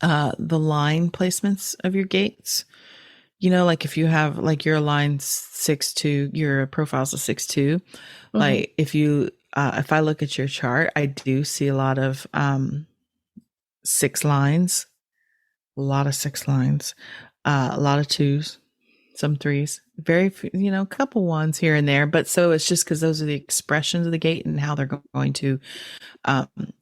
the line placements of your gates. You know, like if you have like your line 6-2, your profile's a 6-2. Like if you if I look at your chart, I do see a lot of 6 lines, a lot of 6 lines, a lot of 2s, some 3s, very few, you know, a couple 1s here and there. But so it's just because those are the expressions of the gate and how they're going to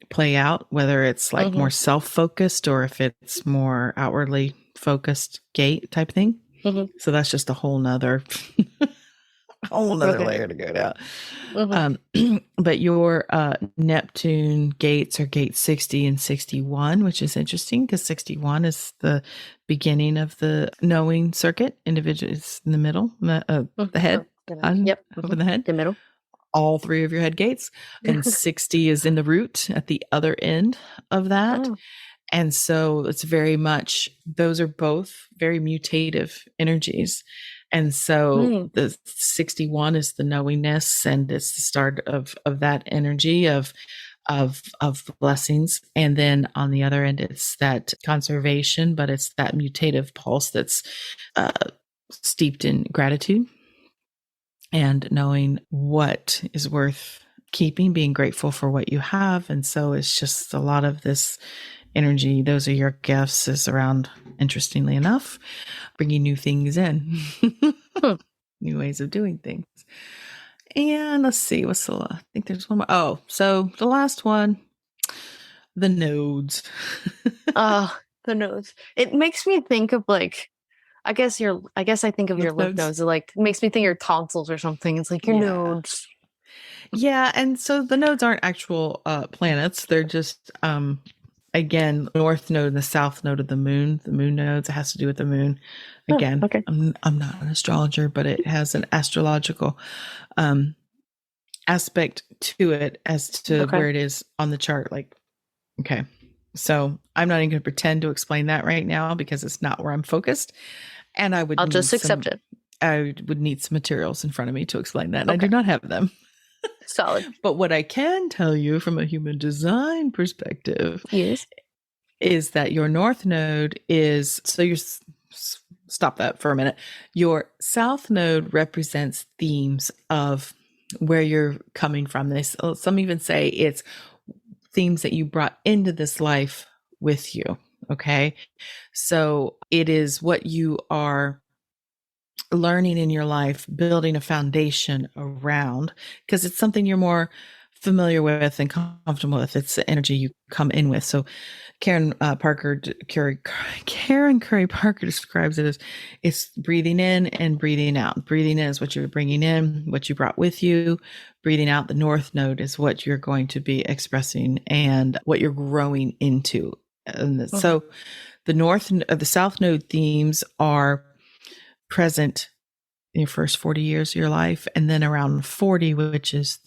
play out, whether it's like more self-focused or if it's more outwardly focused gate type thing. So that's just a whole nother layer to go down. But your Neptune gates are gate 60 and 61, which is interesting because 61 is the beginning of the knowing circuit. Individual is in the middle, the head. Yep. Over the head. The middle. All 3 of your head gates. And 60 is in the root at the other end of that. Oh. And so it's very much, those are both very mutative energies. And so the 61 is the knowingness, and it's the start of that energy of blessings. And then on the other end, it's that conservation, but it's that mutative pulse that's steeped in gratitude and knowing what is worth keeping, being grateful for what you have. And so it's just a lot of this energy. Those are your gifts, is around, interestingly enough, bringing new things in, new ways of doing things. And let's see, what's the, I think there's one more. Oh, so the last one, the nodes. The nodes. It makes me think of like, I guess I think of your lymph nodes. It like makes me think of your tonsils or something. It's like your nodes. Yeah, and so the nodes aren't actual planets. They're just again, north node and the south node of the moon nodes. It has to do with the moon. Again, I'm not an astrologer, but it has an astrological aspect to it as to where it is on the chart. Like, okay. So I'm not even going to pretend to explain that right now because it's not where I'm focused. And I'll just accept it. I would need some materials in front of me to explain that. And I do not have them. Solid. But what I can tell you from a human design perspective is that your north node is, so you're, stop that for a minute. Your south node represents themes of where you're coming from. This, some even say it's themes that you brought into this life with you. Okay. So it is what you are learning in your life, building a foundation around, because it's something you're more familiar with and comfortable with. It's the energy you come in with. So Karen Curry Parker describes it as it's breathing in and breathing out. Breathing in is what you're bringing in, what you brought with you. Breathing out, the North Node, is what you're going to be expressing and what you're growing into. And so the South Node themes are present in your first 40 years of your life, and then around 40, which is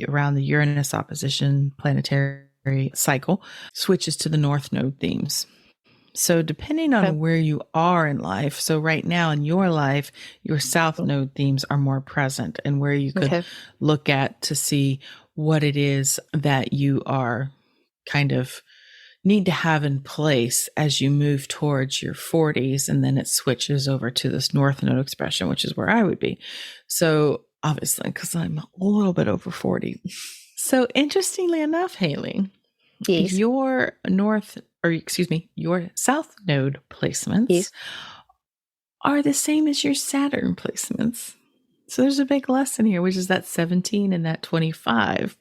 around the Uranus opposition planetary cycle, switches to the North Node themes. So depending on where you are in life, so right now in your life, your South Node themes are more present, and where you could look at to see what it is that you are kind of need to have in place as you move towards your 40s, and then it switches over to this North Node expression, which is where I would be. So obviously, because I'm a little bit over 40. So interestingly enough, Haley, your South Node placements are the same as your Saturn placements. So there's a big lesson here, which is that 17 and that 25,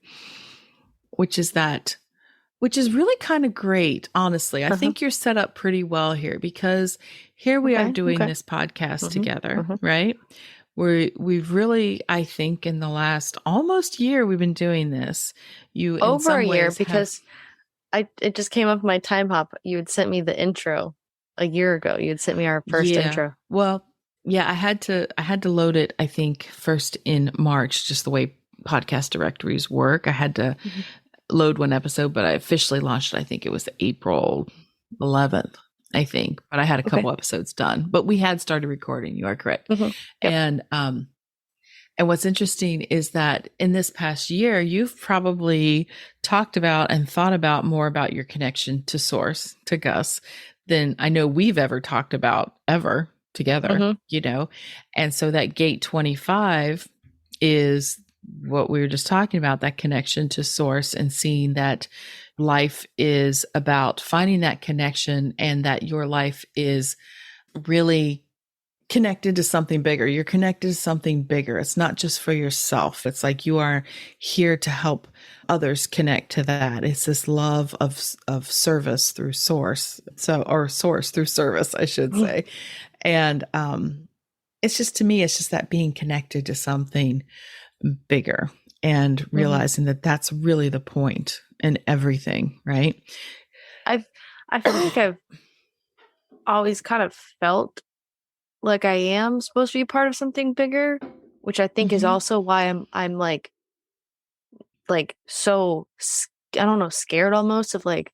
which is really kind of great, honestly. I think you're set up pretty well here, because here we are doing this podcast together, right? We've really, I think, in the last almost year, we've been doing this. You over a year, because it just came up in my time hop. You had sent me the intro a year ago. You had sent me our first intro. Well, yeah, I had to load it, I think, first in March, just the way podcast directories work. I had to load one episode, but I officially launched it, I think it was April 11th, I think, but I had a couple episodes done, but we had started recording. You are correct. And what's interesting is that in this past year, you've probably talked about and thought about more about your connection to Source, to Gus, than I know we've ever talked about ever together, and so that gate 25 is what we were just talking about, that connection to Source, and seeing that life is about finding that connection, and that your life is really connected to something bigger. You're connected to something bigger. It's not just for yourself. It's like you are here to help others connect to that. It's this love of service through Source. Or source through service, I should say. And it's just, to me, it's just that being connected to something bigger, and realizing that that's really the point in everything, right? I feel like I've always kind of felt like I am supposed to be part of something bigger, which I think is also why I'm like so, I don't know, scared almost of like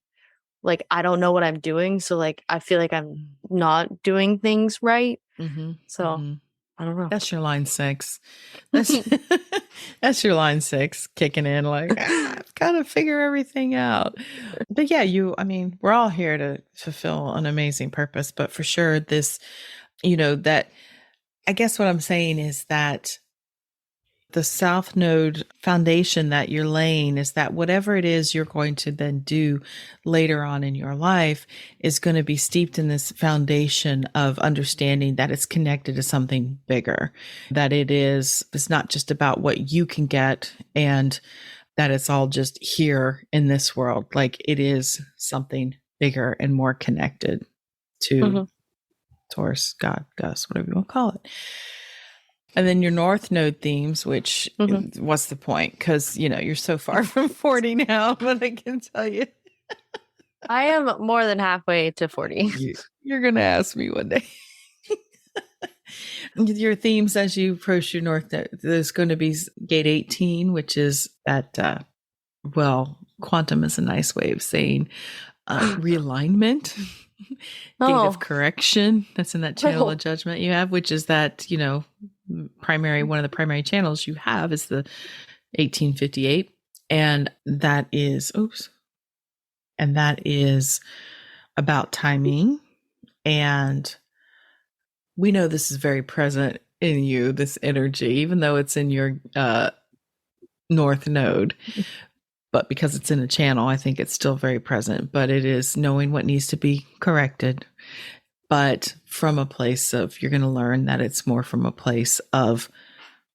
I don't know what I'm doing, so like I feel like I'm not doing things right. So I don't know. That's your line 6. That's your line 6 kicking in, like, I've got to figure everything out. But yeah, we're all here to fulfill an amazing purpose, but for sure this, that, I guess what I'm saying is that the South Node foundation that you're laying is that whatever it is you're going to then do later on in your life is going to be steeped in this foundation of understanding that it's connected to something bigger, that it's not just about what you can get, and that it's all just here in this world. Like, it is something bigger and more connected to Source, God, Gus, whatever you want to call it. And then your North Node themes, which what's the point? Because, you're so far from 40 now, but I can tell you. I am more than halfway to 40. You're going to ask me one day. Your themes as you approach your North Node, there's going to be gate 18, which is that, quantum is a nice way of saying realignment. Gate of correction. That's in that channel of judgment you have, which is that, one of the primary channels you have is the 1858. And that is about timing. And we know this is very present in you, this energy, even though it's in your north node. But because it's in a channel, I think it's still very present. But it is knowing what needs to be corrected. But from a place of, you're going to learn that it's more from a place of,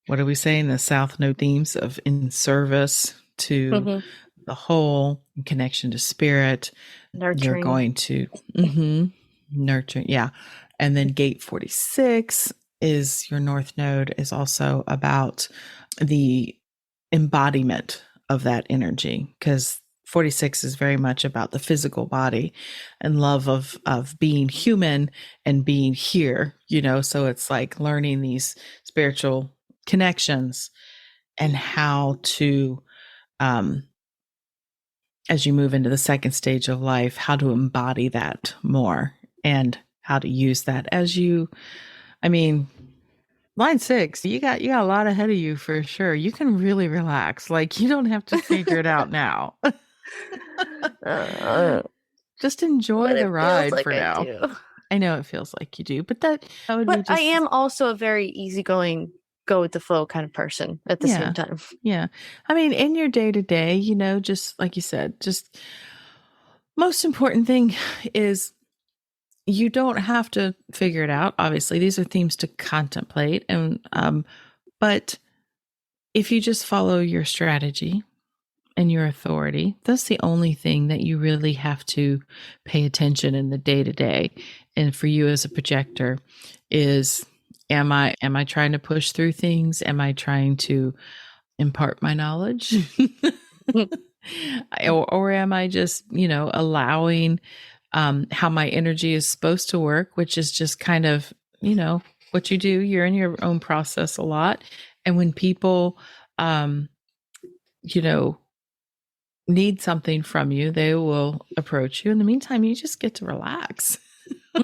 what are we saying? The South Node themes of in service to the whole, connection to spirit. Nurturing. You're going to nurture. Yeah. And then gate 46 is your north node, is also about the embodiment of that energy, because 46 is very much about the physical body and love of being human and being here, so it's like learning these spiritual connections and how to, as you move into the second stage of life, how to embody that more and how to use that as you, line 6, you got a lot ahead of you for sure. You can really relax. Like, you don't have to figure it out now. Just enjoy the ride for now. I know it feels like you do, but that would be just... I am also a very easygoing, go with the flow kind of person at the same time. Yeah. In your day to day, just like you said, just most important thing is, you don't have to figure it out. Obviously, these are themes to contemplate. But if you just follow your strategy and your authority, that's the only thing that you really have to pay attention in the day to day. And for you as a projector is, am I trying to push through things? Am I trying to impart my knowledge? or am I just, allowing how my energy is supposed to work, which is just kind of, what you do. You're in your own process a lot. And when people, need something from you, they will approach you. In the meantime, you just get to relax.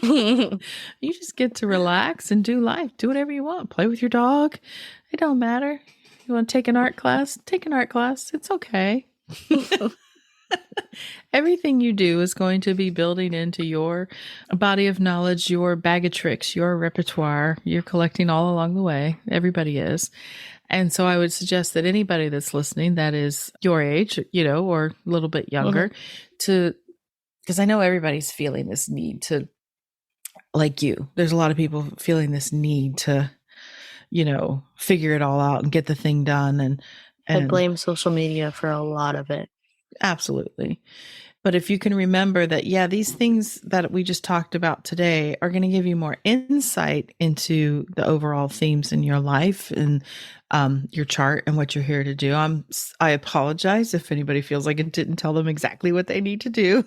You just get to relax and do life. Do whatever you want. Play with your dog. It don't matter. You want to take an art class? Take an art class. It's okay. Everything you do is going to be building into your body of knowledge, your bag of tricks, your repertoire. You're collecting all along the way. Everybody is. And so I would suggest that anybody that's listening that is your age, or a little bit younger, because I know everybody's feeling this need to, like you, there's a lot of people feeling this need to, figure it all out and get the thing done. And I blame social media for a lot of it. Absolutely. But if you can remember that, these things that we just talked about today are going to give you more insight into the overall themes in your life and your chart and what you're here to do. I apologize if anybody feels like it didn't tell them exactly what they need to do.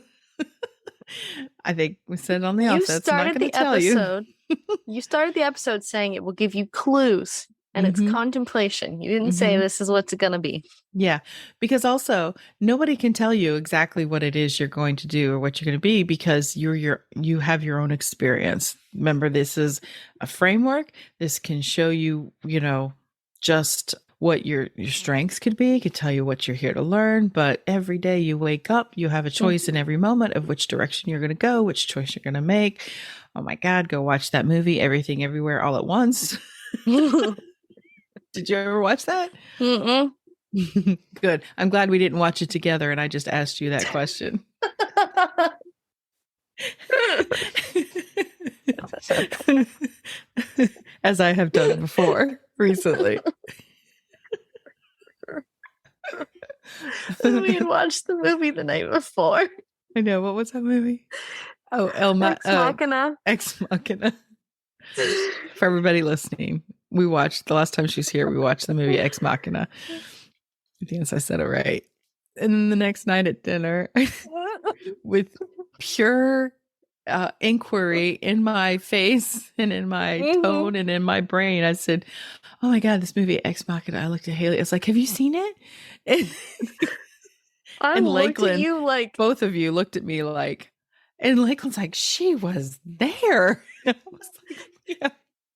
I think we said on the outset, I'm not going to tell you. You started the episode saying it will give you clues. And it's contemplation. You didn't say this is what's going to be. Yeah. Because also nobody can tell you exactly what it is you're going to do or what you're going to be, because you have your own experience. Remember, this is a framework. This can show you, just what your strengths could be. It could tell you what you're here to learn. But every day you wake up, you have a choice in every moment of which direction you're going to go, which choice you're going to make. Oh my God, go watch that movie, Everything Everywhere All at Once. Did you ever watch that? Good. I'm glad we didn't watch it together and I just asked you that question. As I have done before recently. We had watched the movie the night before. I know. What was that movie? Oh, Ex Machina. Ex Machina. For everybody listening, we watched, the last time she was here, we watched the movie Ex Machina. Yes, I said it right. And then the next night at dinner, with pure inquiry in my face and in my tone and in my brain, I said, oh my God, this movie Ex Machina. I looked at Haley. It's like, have you seen it? And Lakeland, you like, both of you looked at me like, and Lakeland's like, she was there. I was like, yeah,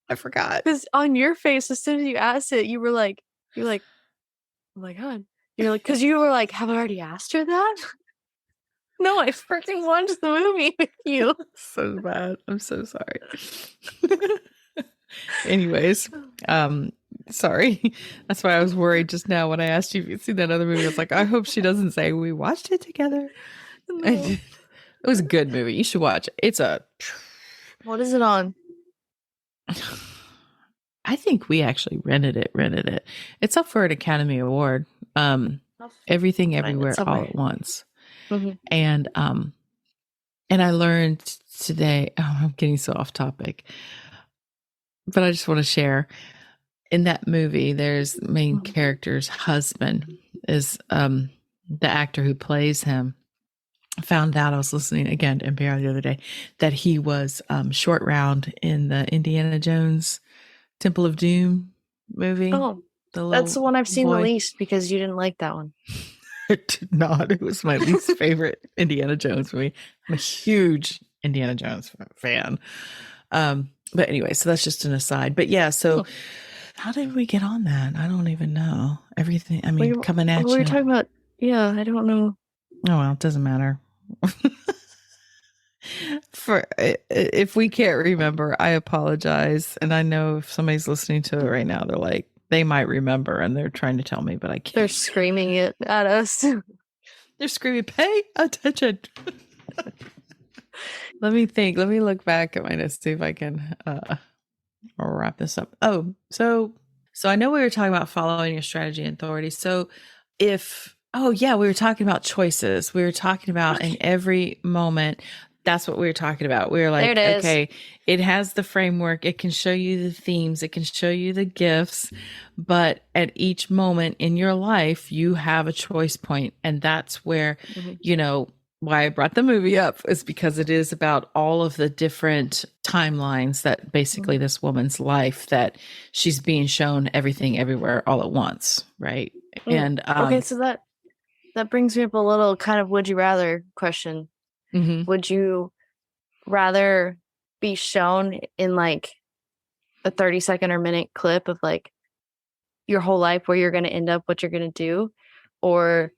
I forgot. Because on your face, as soon as you asked it, you're like, oh my God. You're like, because you were like, have I already asked her that? No, I freaking watched the movie with you. So bad. I'm so sorry. Anyways, Sorry. That's why I was worried just now when I asked you if you'd seen that other movie. I was like, I hope she doesn't say we watched it together. No. It was a good movie. You should watch it. It's a. What is it on? I think we actually rented it. It's up for an Academy Award. Everything Everywhere All at Once. Mm-hmm. And I learned today, I'm getting so off topic, but I just want to share. In that movie, there's the main character's husband is the actor who plays him. Found out, I was listening again to NPR the other day, that he was Short Round in the Indiana Jones Temple of Doom movie. Oh, that's the one I've seen the least because you didn't like that one. I did not. It was my least favorite Indiana Jones movie. I'm a huge Indiana Jones fan. But anyway, so that's just an aside. But yeah, so how did we get on that? I don't even know. Everything, I mean, coming at you. We were talking about, I don't know. Oh, well, it doesn't matter. If we can't remember, I apologize. And I know if somebody's listening to it right now, they're like, they might remember and they're trying to tell me, but I can't. They're screaming it at us. They're screaming, pay attention. Let me think. Let me look back at my notes, see if I can wrap this up. Oh, so I know we were talking about following your strategy and authority. So we were talking about choices. We were talking about in every moment. That's what we were talking about. We were like, okay, it has the framework. It can show you the themes. It can show you the gifts. But at each moment in your life, you have a choice point. And that's where, why I brought the movie up is because it is about all of the different timelines that basically this woman's life that she's being shown everything everywhere all at once. Right. And okay, so that brings me up a little kind of would you rather question. Mm-hmm. Would you rather be shown in like a 30-second or minute clip of like your whole life where you're going to end up, what you're going to do, or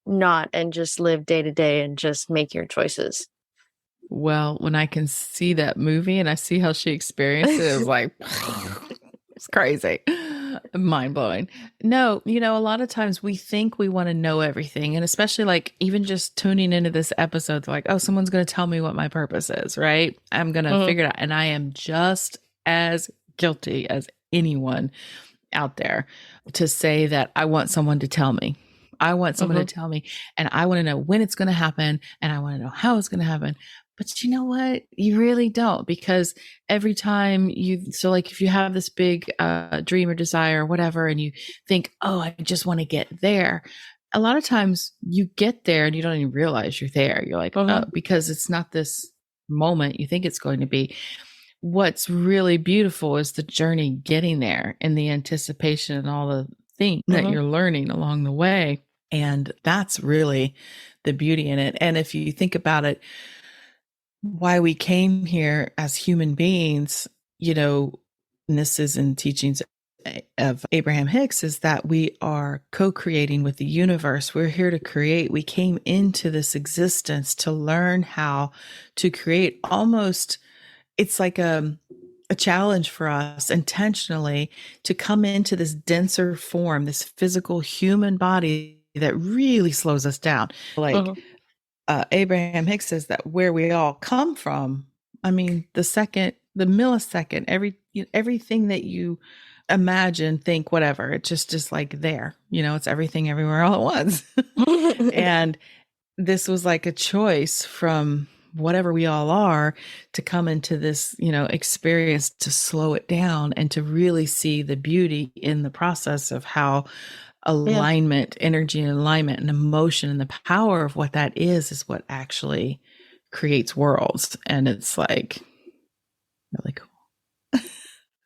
not and just live day to day and just make your choices? Well, when I can see that movie and I see how she experienced it, it was like, it's crazy. Mind blowing. No, a lot of times we think we want to know everything. And especially like even just tuning into this episode, they're like, oh, someone's going to tell me what my purpose is, right? I'm going to figure it out. And I am just as guilty as anyone out there to say that I want someone to tell me. I want someone to tell me, and I want to know when it's going to happen, and I want to know how it's going to happen. But you know what? You really don't, because every time if you have this big dream or desire or whatever, and you think, oh, I just want to get there. A lot of times you get there and you don't even realize you're there. You're like, oh, because it's not this moment you think it's going to be. What's really beautiful is the journey getting there and the anticipation and all the things that you're learning along the way. And that's really the beauty in it. And if you think about it, why we came here as human beings, and this is in teachings of Abraham Hicks, is that we are co-creating with the universe. We're here to create. We came into this existence to learn how to create. Almost, it's like a challenge for us intentionally to come into this denser form, this physical human body that really slows us down. Like Abraham Hicks says that where we all come from, I mean, the millisecond, everything that you imagine, think, whatever, it just is like there, it's everything everywhere all at once. And this was like a choice from whatever we all are to come into this, experience, to slow it down and to really see the beauty in the process of how alignment, energy and alignment and emotion and the power of what that is what actually creates worlds. And it's like really cool.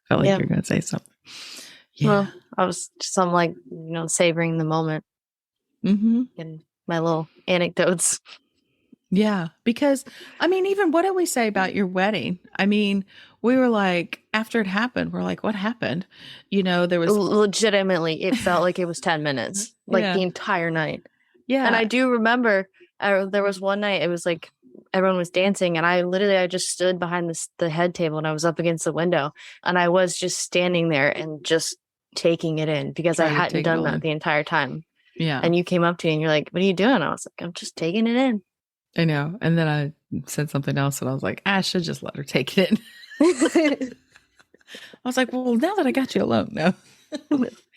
Felt like you're going to say something. Yeah. Well, I was just, I'm like, savoring the moment and my little anecdotes. Yeah, because I mean, even what did we say about your wedding? I mean, we were like, after it happened, we're like, what happened? There was legitimately, it felt like it was 10 minutes, like the entire night. Yeah. And I do remember there was one night, it was like everyone was dancing and I just stood behind the head table and I was up against the window and I was just standing there and just taking it in because I Try to hadn't take it done all that in. the entire time. Yeah. And you came up to me and you're like, what are you doing? I was like, I'm just taking it in. I know. And then I said something else and I was like, I should just let her take it in. I was like, well, now that I got you alone, no. I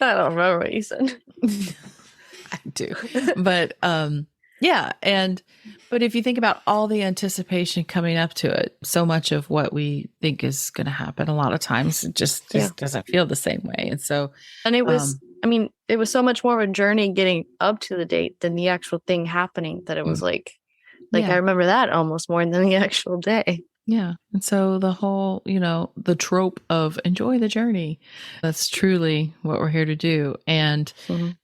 don't remember what you said. I do. But yeah. But if you think about all the anticipation coming up to it, so much of what we think is going to happen, a lot of times it just doesn't feel the same way. And so, and it was, it was so much more of a journey getting up to the date than the actual thing happening, that it was like I remember that almost more than the actual day. Yeah. And so the whole, the trope of enjoy the journey, that's truly what we're here to do. And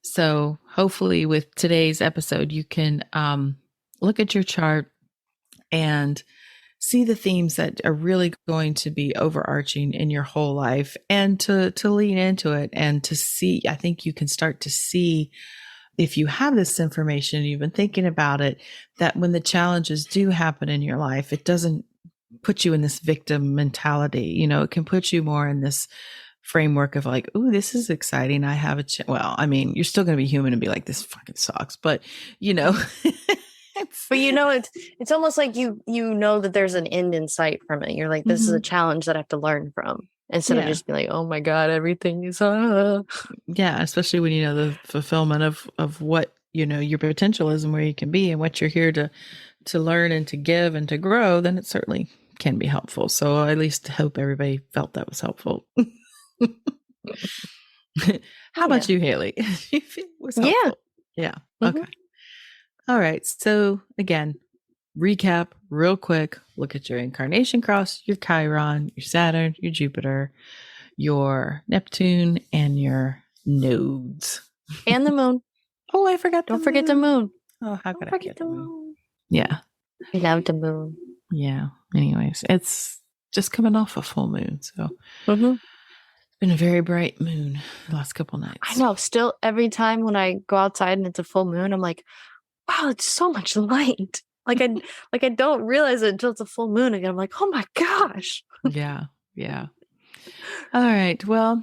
so hopefully with today's episode, you can look at your chart and see the themes that are really going to be overarching in your whole life, and to lean into it and to see. I think you can start to see, if you have this information, you've been thinking about it, that when the challenges do happen in your life, it doesn't put you in this victim mentality. It can put you more in this framework of like, ooh, this is exciting. I have you're still going to be human and be like, this fucking sucks. But, but it's almost like you know that there's an end in sight from it. You're like, this is a challenge that I have to learn from, instead of just being like, oh my God, everything is Yeah, especially when you know the fulfillment of what your potential is and where you can be and what you're here to learn and to give and to grow, then it certainly can be helpful. So I at least hope everybody felt that was helpful. How about you, Haley? You feel it was helpful? Yeah. Okay. All right. So again, recap real quick. Look at your incarnation cross, your Chiron, your Saturn, your Jupiter, your Neptune, and your nodes. And the moon. Oh, I forgot. Don't forget the moon. Oh, how could I forget the moon? Yeah. I love the moon. Yeah. Anyways, it's just coming off a full moon. So it's been a very bright moon the last couple nights. I know. Still, every time when I go outside and it's a full moon, I'm like, wow, it's so much light. Like I don't realize it until it's a full moon again. I'm like, oh my gosh. Yeah. Yeah. All right. Well,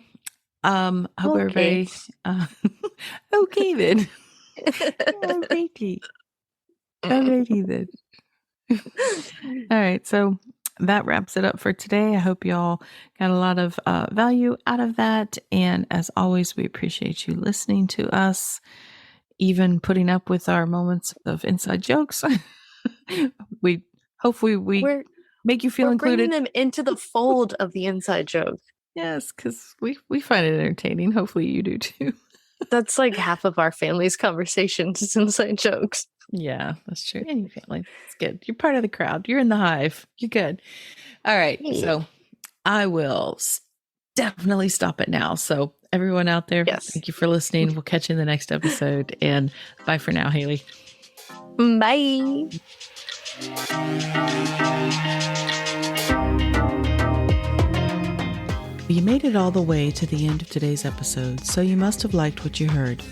I hope everybody. Okay then. Alrighty. Alrighty then. All right. So that wraps it up for today. I hope y'all got a lot of value out of that. And as always, we appreciate you listening to us, even putting up with our moments of inside jokes. We make you feel included. Bringing them into the fold of the inside joke. Yes, because we find it entertaining. Hopefully you do too. That's like half of our family's conversations is inside jokes. Yeah, that's true. And your family. It's good. You're part of the crowd. You're in the hive. You're good. All right. Hey. So I will definitely stop it now. So everyone out there, thank you for listening. We'll catch you in the next episode. And bye for now, Haley. Bye. You made it all the way to the end of today's episode, so you must have liked what you heard.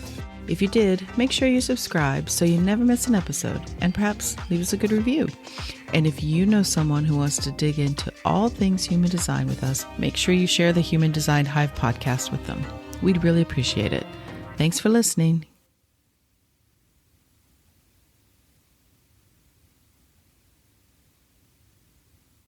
If you did, make sure you subscribe so you never miss an episode, and perhaps leave us a good review. And if you know someone who wants to dig into all things human design with us, make sure you share the Human Design Hive podcast with them. We'd really appreciate it. Thanks for listening.